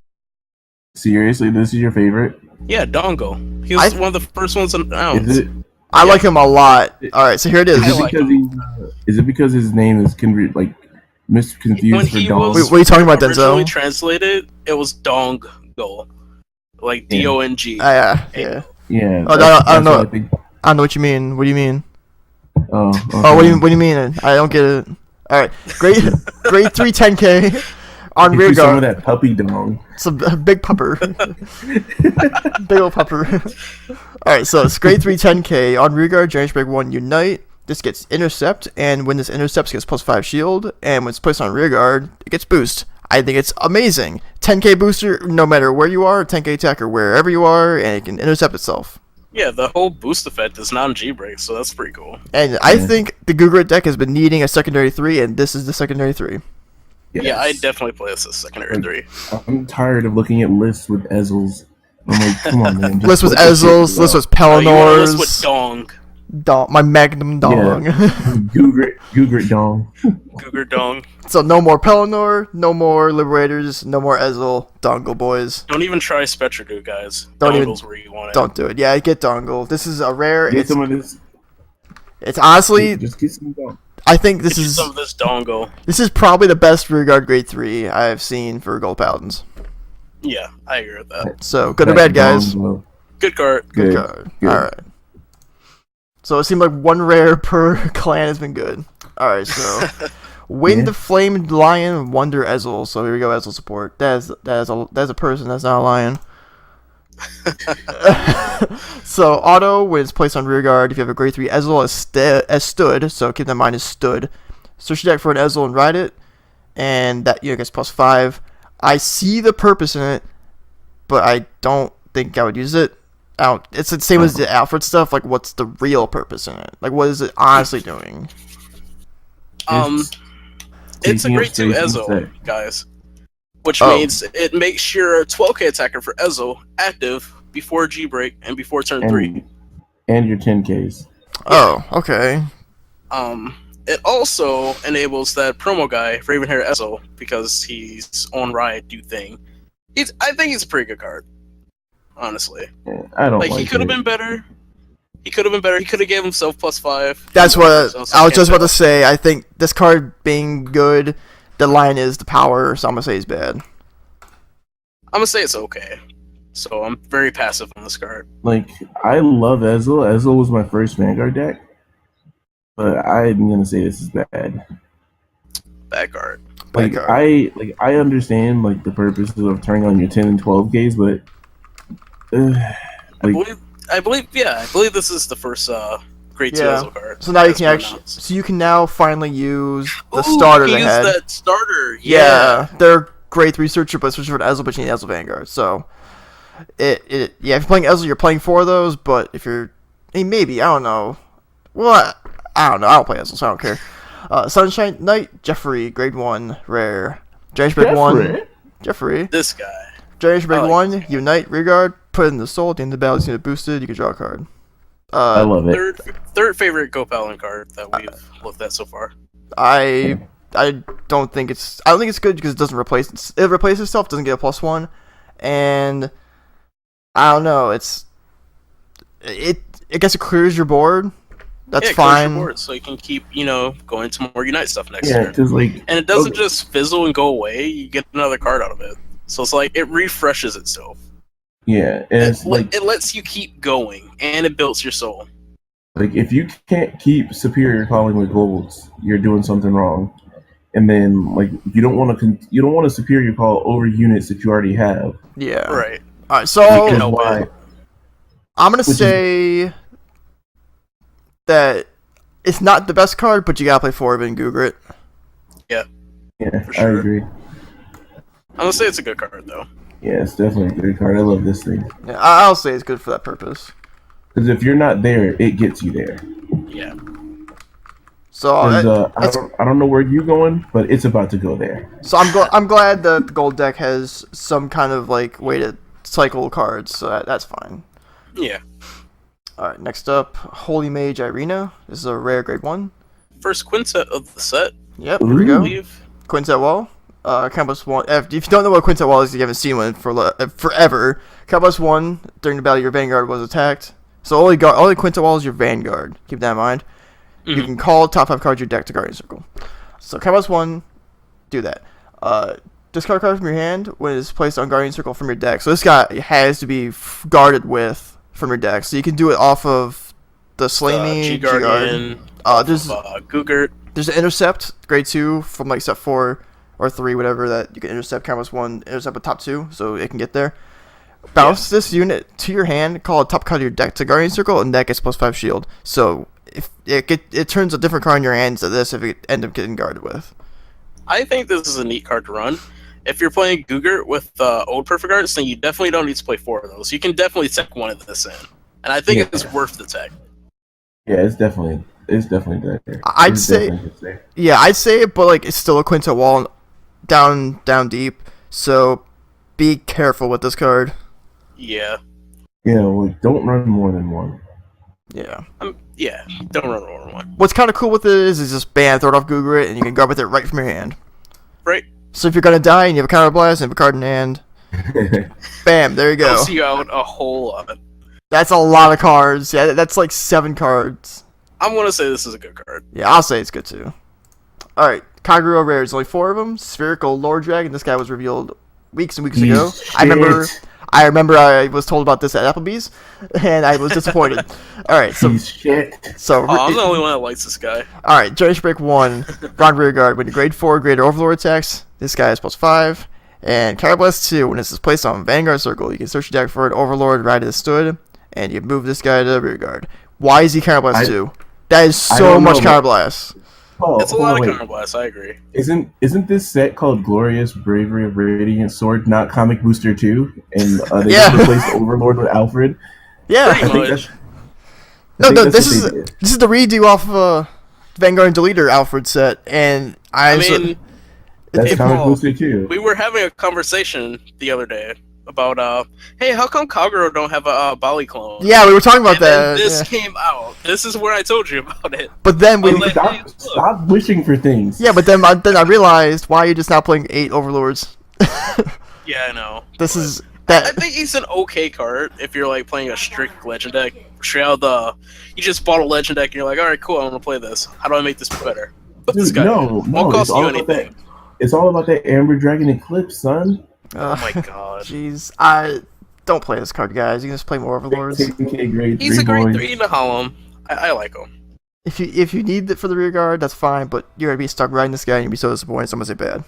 Seriously, this is your favorite? Yeah, Dongo. He was one of the first ones announced. Is it? I like him a lot. Alright, so here it is. Is it because his name is misconfused When for he Dong? was what are you talking about, originally Denzel? translated, it was Dongo. Like Dong. Yeah. Yeah. Oh, I don't know. I think. I don't know what you mean. What do you mean? Oh. Oh, what do you mean? I don't get it. Alright, grade 3 10k on rear Some of guard. that puppy dong. It's a big pupper. Big old pupper. Alright, so it's grade 3 10k on rear guard, Generation Break 1 Unite. This gets intercept, and when this intercepts, it gets +5 shield, and when it's placed on rear guard, it gets boost. I think it's amazing. 10k booster, no matter where you are, 10k attacker wherever you are, and it can intercept itself. Yeah, the whole boost effect is non-G-break, so that's pretty cool. And I think the Gugrit deck has been needing a secondary 3, and this is the secondary 3. Yes. Yeah, I definitely play this as secondary 3. I'm tired of looking at lists with Ezels I'm like, come on, man. just List was let the shit Ezreal's. go List was Oh, you want to list with Pellinors. Dong. My Magnum Dong. Gugrit Dong. Cougar Dong. So no more Pellinor, no more Liberators, no more Ezreal. Dongle boys. Don't even try Spectre, dude, guys. Don't even- Dongle's where you want it. Don't do it. Yeah, get Dongle. This is a rare. Get some of this. It's honestly, Just get some Dong. I think this Get you is some of this Dongle. this is probably the best Rearguard Grade 3 I have seen for Gold Paladins. Yeah, I agree with that. So good or bad, guys. Dong, Good card. Good Good. card. Good. All right. So it seemed like one rare per clan has been good. All right, so Wind Yeah. Flamed Lion Wonder Ezreal. So here we go, Ezreal support. That's a person. That's not a lion. So auto when it's placed on rear guard. If you have a grade 3 Ezreal as stood, so keep that in mind as stood. Search your deck for an Ezreal and ride it, and that gets +5. I see the purpose in it, but I don't think I would use it. It's the same as the Alfred stuff. Like, what's the real purpose in it? Like, what is it honestly doing? It's a taking up grade 2 space in Ezreal, the set. guys. Which Oh. means it makes your 12k attacker for Ezreal active before G break and before turn 3. And your 10Ks. Oh, okay. It also enables that promo guy, Ravenhair Ezreal, because he's on Riot do thing. I think he's a pretty good card. Honestly. Yeah, I don't Like, like he could have it. been better. He could have been better. He could have gave himself +5. That's what I was just about to say. say. I think this card being good, the line is the power, so I'm gonna say it's bad. I'm gonna say it's okay. So I'm very passive on this card. Like, I love Ezreal. Ezreal was my first Vanguard deck. But I'm gonna say this is bad. Bad card. Like Bad card. I understand like the purposes of turning on your 10 and 12Ks, but I believe this is the first grade 2 Yeah. Ezreal card. So now you that's can been actually, announced. so you can now finally use the Ooh, starter you they can had. use that starter. Yeah, they're grade 3 searcher, but switch for an Ezreal, but you need Ezreal Vanguard. So, if you're playing Ezreal, you're playing 4 of those, but if you're, maybe, I don't know. Well, I don't know. I don't play Ezreal, so I don't care. Sunshine Knight, Jeffrey, grade 1, rare. Giant Break 1, Jeffrey. This guy. Giant Break I like 1, this guy. Unite, Regard, put it in the soul, at the end of the battle, you get boosted, you can draw a card. I love it. Third favorite Go Paladin card that we've looked at so far. I don't think it's good because it doesn't replace it replaces itself, doesn't get a +1, and I don't know, I guess it clears your board. That's it clears your fine. board, so you can keep going to more Unite stuff next Yeah, year. because like And it doesn't okay. just fizzle and go away. You get another card out of it. So it's like it refreshes itself. Yeah, and it's like It lets you keep going, and it builds your soul. if you can't keep superior calling with golds, you're doing something wrong. And then like you don't want to superior call over units that you already have. Yeah. Right. All right. You So can help why- it. I'm gonna Which is- say that it's not the best card, but you gotta play 4 of it in Gugrit. Yeah, For I sure. agree. I'm gonna say it's a good card though. Yeah, it's definitely a good card. I love this thing. Yeah, I'll say it's good for that purpose. Because if you're not there, it gets you there. Yeah. So 'Cause, that's- I don't know where you're going, but it's about to go there. So I'm glad that the gold deck has some kind of like way to cycle cards, so that's fine. Yeah. All right, next up, Holy Mage Irina. This is a rare grade 1. First quintet of the set, Yep, here we I go. believe. Quintet Wall. Campus 1. If you don't know what Quintet Wall is, you haven't seen one for forever. Campus 1, during the battle, your Vanguard was attacked. So only Quintet Wall is your Vanguard. Keep that in mind. You Mhm. can call top 5 cards of your deck to Guardian Circle. So Campus 1, do that. Discard a card from your hand when it's placed on Guardian Circle from your deck. So this guy has to be guarded with from your deck. So you can do it off of the Slay Me, G G-Guard. Guardian. There's Gugurt. an Intercept, grade 2, from like step 4 or 3, whatever, that you can intercept Campus 1, intercept with top 2, so it can get there. Bounce this unit to your hand, call a top card of your deck to Guardian Circle, and that gets +5 shield. So if it turns a different card in your hands to this if it end up getting guarded with. I think this is a neat card to run. If you're playing Gugurt with old Perfect Arts, then you definitely don't need to play 4 of those. You can definitely tech one of this in. And I think Yeah. it's worth the tech. Yeah, it's definitely there. I'd It's say- definitely there. Yeah, I'd say it, but like it's still a Quintet Wall down deep, so be careful with this card. Yeah. Like don't run more than one. Yeah. Yeah. Don't run more than one. What's kind of cool with it is just bam, throw it off Google it, and you can grab with it right from your hand. Right. So if you're gonna die and you have a counter blast and you have a card in hand, bam, there you go. Helps you out a whole lot. That's a lot of cards. Yeah, that's like 7 cards. I'm gonna say this is a good card. Yeah, I'll say it's good too. Alright, Kagura rares, only 4 of them. Spherical Lord Dragon, this guy was revealed weeks and weeks ago. I remember I was told about this at Applebee's, and I was disappointed. Alright, so... I'm the only one that likes this guy. Alright, Generation Break 1, Bronze Rearguard. When you grade 4 greater Overlord attacks, this guy is +5. And Counterblast 2, when this is placed on Vanguard Circle, you can search your deck for an Overlord right as stood, and you move this guy to the Rearguard. Why is he Counterblast 2? That is so much Counterblast. It's a lot of Counterblast, I agree. Isn't this set called Glorious Bravery of Radiant Sword, not Comic Booster 2? And they just replaced Overlord with Alfred? Yeah. Pretty much. This is the redo off of Vanguard and Deleter Alfred set, and I mean, that's Comic Booster 2. We were having a conversation the other day about hey, how come Kagura don't have a Bali clone? Yeah, we were talking about that. This came out. This is where I told you about it. But then we stop wishing for things. Yeah, but then I realized, why are you just not playing 8 Overlords? Yeah, I know. This is that. I think he's an okay card if you're like playing a strict legend deck. Straight out you just bought a legend deck and you're like, all right, cool, I'm gonna play this. How do I make this better? Put this guy. No, won't cost you anything. It's all about that Amber Dragon Eclipse, son. Oh my god. Jeez, I don't play this card, guys. You can just play more Overlords. He's a grade 3 in the Hollow. I like him. If you need it for the rear guard, that's fine, but you're gonna be stuck riding this guy and you'll be so disappointed. Someone say bad.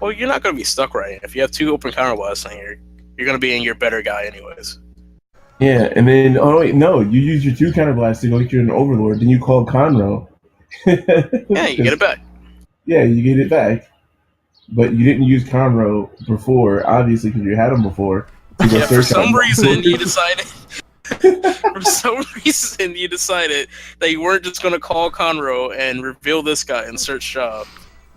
Well, you're not gonna be stuck riding. If you have 2 open counterblasts in here, you're gonna be in your better guy anyways. Yeah, and then you use your 2 counterblasts to go get you an Overlord, then you call Conroe. Yeah, you get it back. Yeah, you get it back. But you didn't use Conroe before, obviously, because you had him before. Yeah, for some reason you decided. For some reason you decided that you weren't just gonna call Conroe and reveal this guy and search the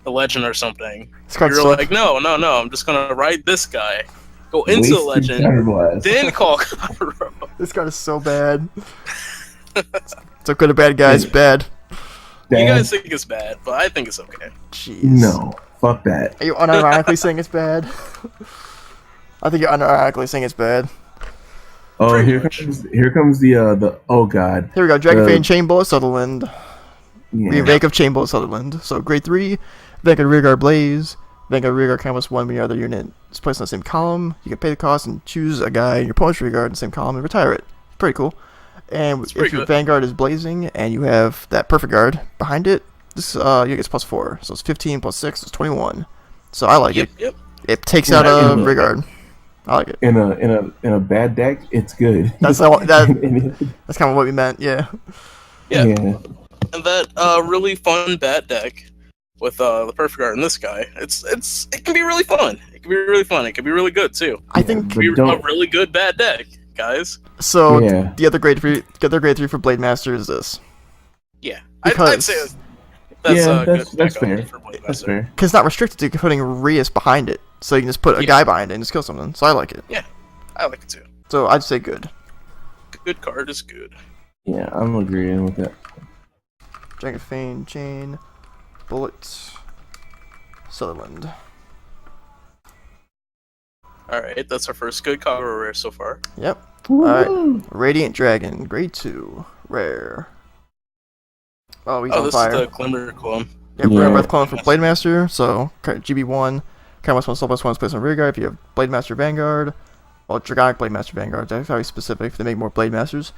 legend or something. You're like, no, I'm just gonna ride this guy, go into the legend, then call Conroe. This card is so bad. So good or bad, guys? Bad. You guys think it's bad, but I think it's okay. Jeez. No. Fuck that. Are you unironically saying it's bad? I think you're unironically saying it's bad. Oh, here comes the oh god. Here we go. Dragonfane Chain Bullet Sutherland. Yeah. Remake of Chain Bullet Sutherland. So grade 3, Vanguard Rearguard Blaze. Vanguard Rearguard counts 1 when your other unit is placed in the same column. You can pay the cost and choose a guy in your opponent's rearguard in the same column and retire it. Pretty cool. And if your Vanguard is blazing and you have that perfect guard behind it, this you get +4, so it's 15 +6, it's 21. So I like it. Yep. It takes out a Rigard. I like it. In a bad deck, it's good. That's kind of what we meant. Yeah. Yeah. And that really fun bad deck with the perfect guard and this guy, it can be really fun. It can be really fun. It can be really good too. I think it can be a really good bad deck, guys. So the other grade 3 for Blade Master is this. Yeah, I'd say that's fair. That's fair. Because it's not restricted to putting Rias behind it, so you can just put a guy behind it and just kill something. So I like it. Yeah, I like it too. So I'd say good. Good card is good. Yeah, I'm agreeing with that. Dragonfane Chain Bullet Sutherland. Alright, that's our first good Kagura rare so far. Yep. Alright. Radiant Dragon, grade 2, rare. Oh, he's on fire. This is the Glimmer clone. Yeah, Rare Breath clone from Blade Master, so GB1. Kind of +1, +1 is placed on Rearguard if you have Blade Master Vanguard. Well, Dragonic Blade Master Vanguard, that's very specific if they make more Blade Masters.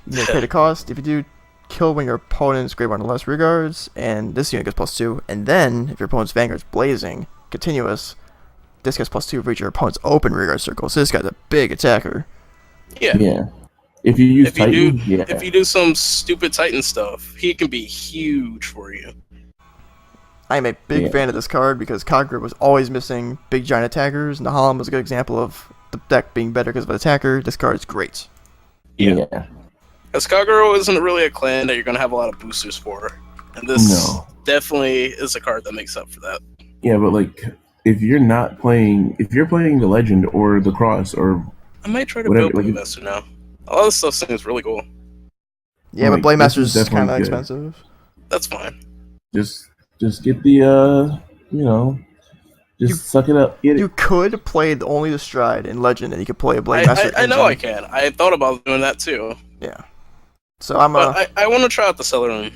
You can pay the cost. If you do, kill when your opponent's grade 1 or less Rearguards, and this unit gets +2. And then, if your opponent's Vanguard's blazing, continuous, this gets +2 for each of your opponent's open Rearguard circle. So this guy's a big attacker. Yeah. If you use Titan, if you do some stupid Titan stuff, he can be huge for you. I'm a big fan of this card because Kagura was always missing big giant attackers, and the Holland was a good example of the deck being better because of an attacker. This card is great. Yeah. Because Kagura isn't really a clan that you're going to have a lot of boosters for. And this definitely is a card that makes up for that. Yeah, but like, if you're playing the Legend or the Cross or I might try to Whatever, build like, Bluemaster now. A lot of this stuff seems really cool. Yeah, like, but Blade this is Master's definitely kind of good. expensive. That's fine. Just get the you know, just You- suck it up, get You it. could play only the Stride in Legend, and you could play a Blade Master. I know I engine. can. I thought about doing that too. Yeah. So I'm But I want to try out the Sutherland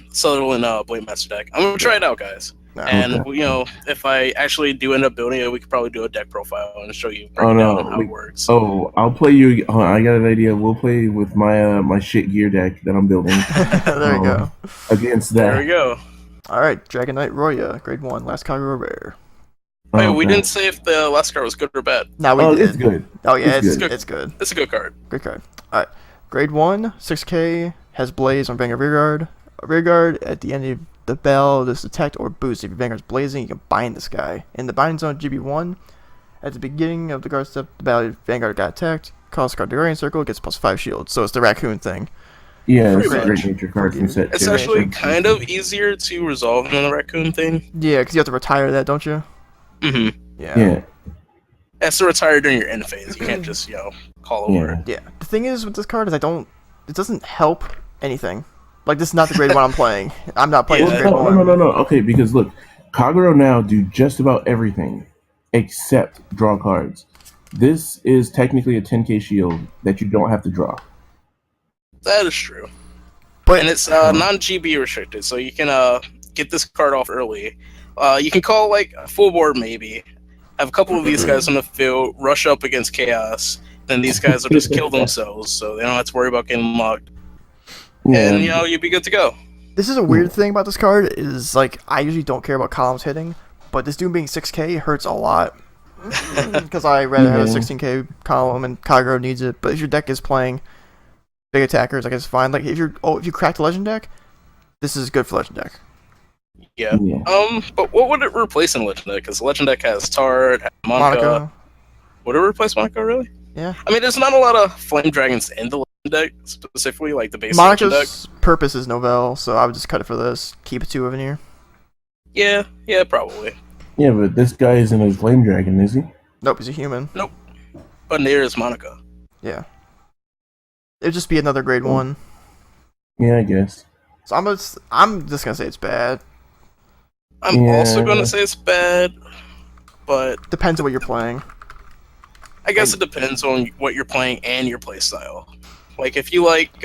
Blade Master deck. I'm gonna try it out, guys. No. And Okay. you know, if I actually do end up building it, we could probably do a deck profile and show you Oh break no! down how Like, it works. oh, I'll play you. Hold on, I got an idea. We'll play with my my shit gear deck that I'm building there you go. against that. There we go. All right, Dragon Knight Roya, grade 1, last Kagura rare. Wait, Oh, we God. didn't say if the last card was good or bad. Now we Oh, did. it's good. Oh yeah, It's it's good. it's good. It's a good card. Good card. All right, grade 1, 6K, has Blaze on Vanguard Rearguard. Rearguard at the end of the bell, this detect or boost. If your Vanguard's blazing, you can bind this guy. In the bind zone, GB1. At the beginning of the guard step, the battle Vanguard got attacked. Calls card to Guardian Circle, gets +5 shield. So it's the raccoon thing. Yeah, it's Pretty a great much. nature card from set It's two. actually kind of easier to resolve than the raccoon thing. Yeah, because you have to retire that, don't you? Mm-hmm. Yeah. Yeah, It has to retire during your end phase. You can't just call over. yeah. Yeah. The thing is with this card is it doesn't help anything. Like this is not the grade 1 I'm playing. I'm not playing Yeah. this grade No, 1. no. Okay, because look, Kagero now do just about everything except draw cards. This is technically a 10k shield that you don't have to draw. That is true. But And it's non-GB restricted, so you can get this card off early. You can call like a full board maybe. Have a couple of these guys on the field, rush up against Chaos. Then these guys will just kill themselves, so they don't have to worry about getting locked. Yeah, And you'd be good to go. this is a weird thing about this card is like I usually don't care about columns hitting, but this dude being 6K hurts a lot. Because I rather have a 16K column and Kagero needs it. But if your deck is playing big attackers, I guess it's fine. Like if you crack the legend deck, this is good for legend deck. Yeah. Yeah. But what would it replace in Legend deck? Because Legend deck has Tard, Monica. Monica. Would it replace Monica, really? Yeah. I mean, there's not a lot of Flame Dragons in the Legend deck, specifically, like the base Legend deck. Monica's purpose is Novell, so I would just cut it for this. Keep it 2 of in here. Yeah, probably. Yeah, but this guy isn't a flame dragon, is he? Nope, he's a human. But neither is Monica. Yeah. It'd just be another grade 1. Yeah, I guess. So I'm just gonna say it's bad. I'm Yeah. also going to say it's bad, but Depends on what you're playing. I guess it depends on what you're playing and your playstyle. Like, if you like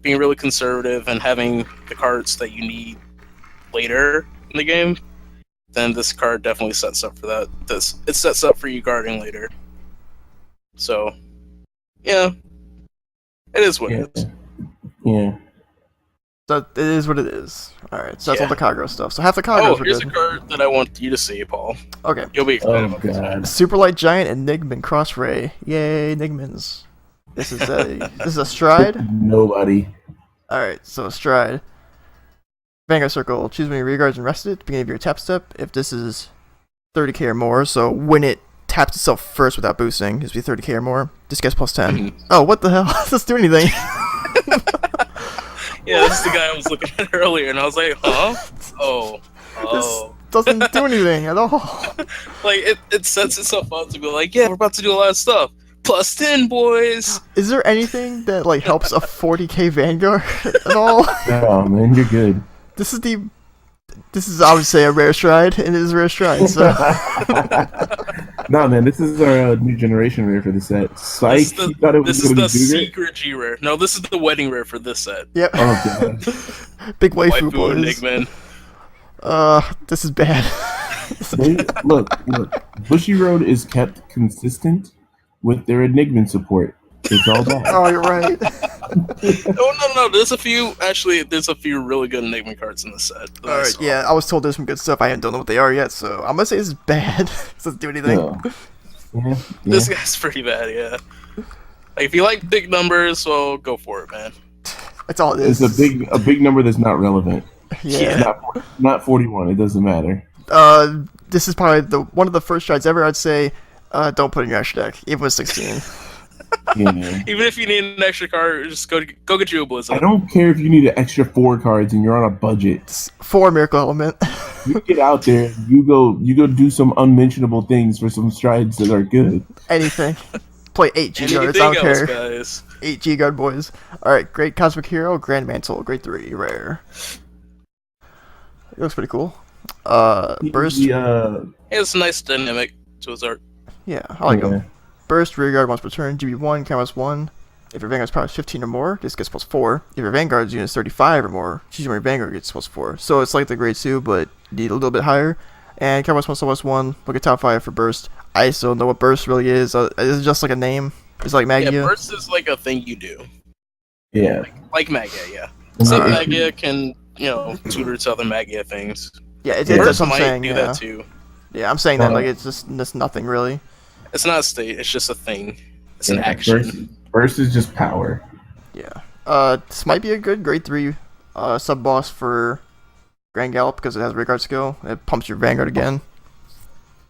being really conservative and having the cards that you need later in the game, then this card definitely sets up for that. It sets up for you guarding later. So, yeah. It is what Yeah. it is. Yeah. So it is what it is. Alright, so that's all Yeah. the Kagero stuff. So half the Kageros Oh, were here's a good. card that I want you to see, Paul. Okay. You'll be excited Oh about this. god. Super Light Giant and Nigman Cross Ray. Yay, Nigmans. This is a stride. Nobody. Alright, so stride. Vanguard Circle. Choose when your rear guards and rest it at the beginning of your tap step. If this is 30k or more, so when it taps itself first without boosting, this would be 30k or more. This gets +10. Oh, what the hell? Does this do anything? Yeah, this is the guy I was looking at earlier, and I was like, huh? Oh. This doesn't do anything at all. Like, it sets itself up to be like, yeah, we're about to do a lot of stuff. +10, boys! Is there anything that like helps a 40k Vanguard at all? Oh man, you're good. This is I would say a rare stride, and it is a rare stride. So No man, this is our new generation rare for the set. Psych, This is you thought it was This is gonna the be bigger? secret G rare. No, this is the wedding rare for this set. yep. Oh god. Big waifu Waifu boys. Enigman. This is bad. Look, Bushiroad is kept consistent with their Enigma support. It's all that. Oh, you're right. No. There's a few really good Enigma cards in the set. that I All right, saw. yeah, I was told there's some good stuff. I don't know what they are yet, so I'm gonna say this is bad. This doesn't do anything. Yeah. This guy's pretty bad, yeah. Like, if you like big numbers, well, go for it, man. That's all it It's is. a big number that's not relevant. Yeah. Not 41. It doesn't matter. This is probably one of the first strides ever. I'd say, don't put in your extra deck, even with 16. Yeah. Even if you need an extra card, just go get you a Blizzard. I don't care if you need an extra 4 cards and you're on a budget. It's 4 Miracle Element. You get out there, you go do some unmentionable things for some strides that are good. Anything. Play 8 G guards. I Anything don't else, care. guys? 8 G guard boys. All right, great Cosmic Hero, Grand Mantle, grade 3, rare. It looks pretty cool. Burst. It's a nice dynamic to his art. Yeah, I like him. Burst, rear guard once per turn, GB1, Canvas 1. If your Vanguard's power is 15 or more, this gets +4. If your Vanguard's unit is 35 or more, choosing your Vanguard gets +4. So it's like the grade 2, but you need a little bit higher. And Canvas 1, Southwest 1, look at top 5 for Burst. I still don't know what Burst really is. It's just like a name. It's like Magia. Yeah, Burst is like a thing you do. Yeah. Like Magia, yeah. Some Magia can, tutor to other Magia things. Yeah, it's Burst what I'm might saying, do that too. Yeah, I'm saying that like it's nothing really. It's not a state, it's just a thing. It's an action. Burst is just power. Yeah. This might be a good grade 3 sub boss for Grand Gallop because it has Rearguard skill. It pumps your Vanguard again.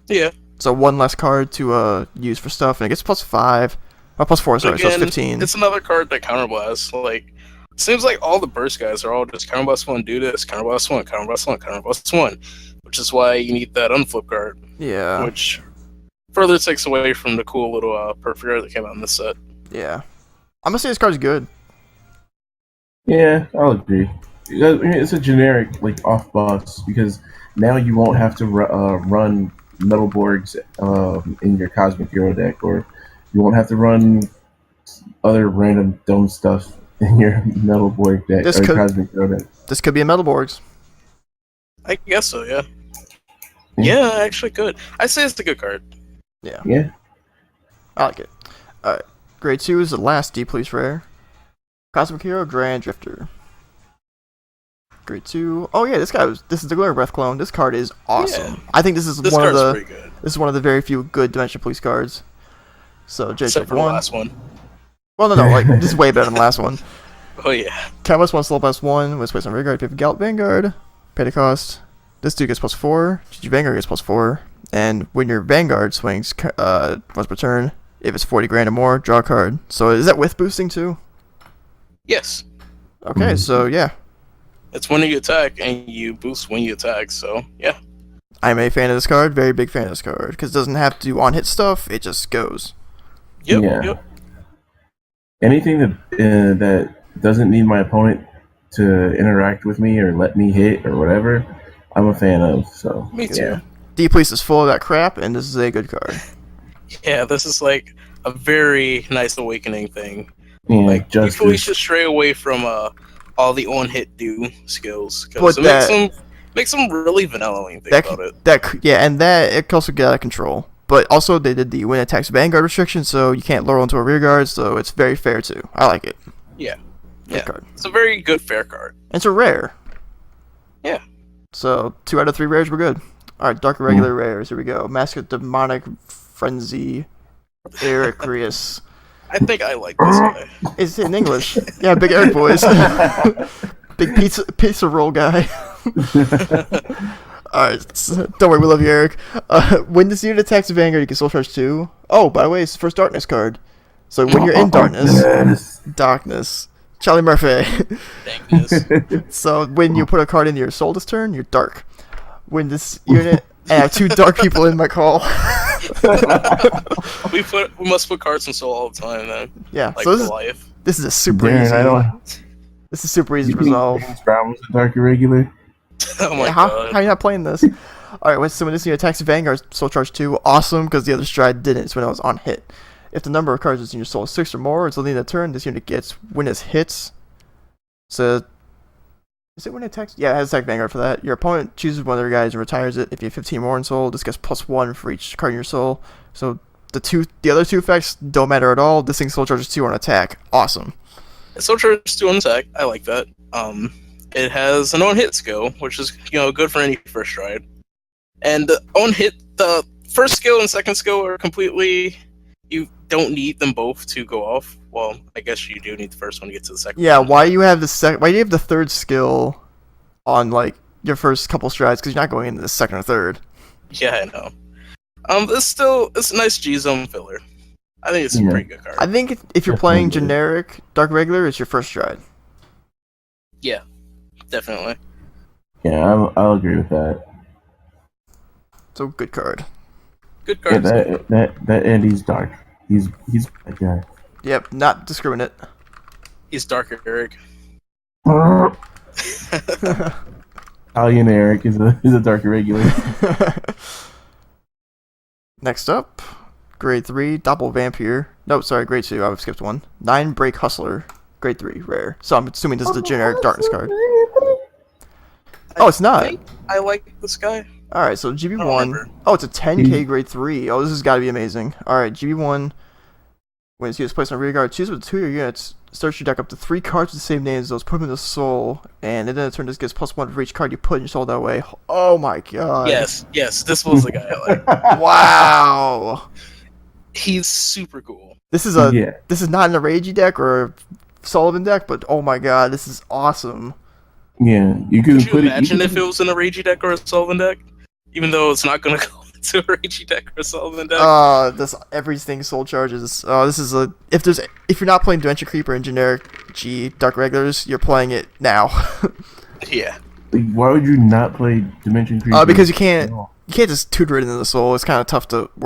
Yeah. So one less card to use for stuff, and it gets +5. Oh, +4, sorry, so it's 15. It's another card that counterblasts. Like, seems like all the burst guys are all just counterblast 1, do this, counterblast 1, counterblast 1, counterblast 1. Which is why you need that unflip card. Yeah. Which further takes away from the cool little perfect art that came out in this set. Yeah. I'm gonna say this card's good. Yeah, I'll agree. It's a generic, like, off boss, because now you won't have to run Metalborgs in your Cosmic Hero deck, or you won't have to run other random dumb stuff in your Metalborg deck or Cosmic Hero deck. This could be a Metalborgs. I guess so, yeah. Yeah, actually could. I say it's a good card. Yeah. Yeah. I like it. Alright. Grade 2 is the last D Police rare. Cosmic Hero, Grand Drifter. Grade 2. Oh yeah, this is the Glitter Breath clone. This card is awesome. Yeah. I think this is one of the very few good Dimension Police cards. So Except for the last one. Well no, like this is way better than the last one. Oh yeah. Canvas 1 Slow +1, when placed on Rearguard, if you have Gallop Vanguard, pay the cost. This dude gets +4, GG Vanguard gets +4, and when your Vanguard swings once per turn, if it's 40 grand or more, draw a card. So is that with boosting too? Yes. Okay, so yeah. It's when you attack, and you boost when you attack, so yeah. I'm a fan of this card, very big fan of this card, because it doesn't have to do on-hit stuff, it just goes. Yep. Anything that doesn't need my opponent to interact with me or let me hit or whatever, I'm a fan of. So me too. Yeah. D-Police is full of that crap, and this is a good card. Yeah, this is like a very nice awakening thing. Yeah, like D-Police should stray away from all the on-hit do skills because it makes them really vanilla when you think about it. It also get out of control. But also they did the when attacks Vanguard restriction, so you can't lure into a rear guard, so it's very fair too. I like it. Yeah. Good card. It's a very good fair card. It's a rare. Yeah. So 2 out of 3 rares were good. Alright, Dark Irregular rares, here we go. Mask of Demonic Frenzy, Ericreus. I think I like this guy. It's in English. Yeah, big Eric boys. Big pizza roll guy. Alright, don't worry, we love you, Eric. When this unit attacks Vanguard, you can Soul Charge 2. Oh, by the way, it's the first Darkness card. So when you're in Darkness, Charlie Murphy. So when you put a card into your soul this turn, you're dark. When this unit, I have 2 dark people in my call. we must put cards in soul all the time, man. Yeah, like so this is a super easy. This is super easy to resolve. Dark Irregular. Oh my god. How are you not playing this? Alright, so when this unit attacks Vanguard, Soul Charge 2, awesome, because the other stride didn't. It's when it was on hit. If the number of cards is in your soul is 6 or more, until the end of the turn, this unit gets when it hits. So, is it when it attacks? Yeah, it has attack Vanguard for that. Your opponent chooses one of their guys and retires it. If you have 15 more in soul, this gets +1 for each card in your soul. So the other 2 effects don't matter at all. This thing Soul Charges 2 on attack. Awesome. Soul Charges 2 on attack. I like that. It has an on-hit skill, which is good for any first stride. And the on-hit, the first skill and second skill are completely. You don't need them both to go off. Well, I guess you do need the first one to get to the second. Yeah, why do you have the third skill on like your first couple strides? Because you're not going into the second or third. Yeah, I know. It's a nice G-Zone filler. I think it's a pretty good card. I think if you're playing generic Dark Regular, it's your first stride. Yeah, definitely. Yeah, I'll agree with that. So good card. Good card. Yeah, that Andy's dark. He's that guy. Yep, not discriminate. He's Dark Eric. Italian Eric is a dark irregular. Next up, grade 3, Doppel Vampire. No, sorry, grade 2, I've skipped one. 9 Break Hustler, grade 3, rare. So I'm assuming this is the generic darkness card. Oh, it's not. I like this guy. Alright, so I don't GB1. remember. Oh, it's a 10k grade 3. Oh, this has got to be amazing. Alright, GB1. When it's used placed on rear guard, choose with 2 of your units. Search your deck up to 3 cards with the same names as those. Put them in the soul. And then in turn, this gets +1 for each card you put in your soul that way. Oh my god. Yes, this was the guy I like. Wow. He's super cool. This is Yeah. this is not in a Ragey deck or a Sullivan deck, but oh my god, this is awesome. Yeah, you could Could you put imagine it. if it was in a Ragey deck or a Sullivan deck? Even though it's not going to go into a Ragey deck or a Sullivan deck. This everything soul charges. This is a if you're not playing Dimension Creeper in generic G Dark Regulars, you're playing it now. Yeah. Why would you not play Dimension Creeper? Because you can't just tutor it into the soul. It's kind of tough to work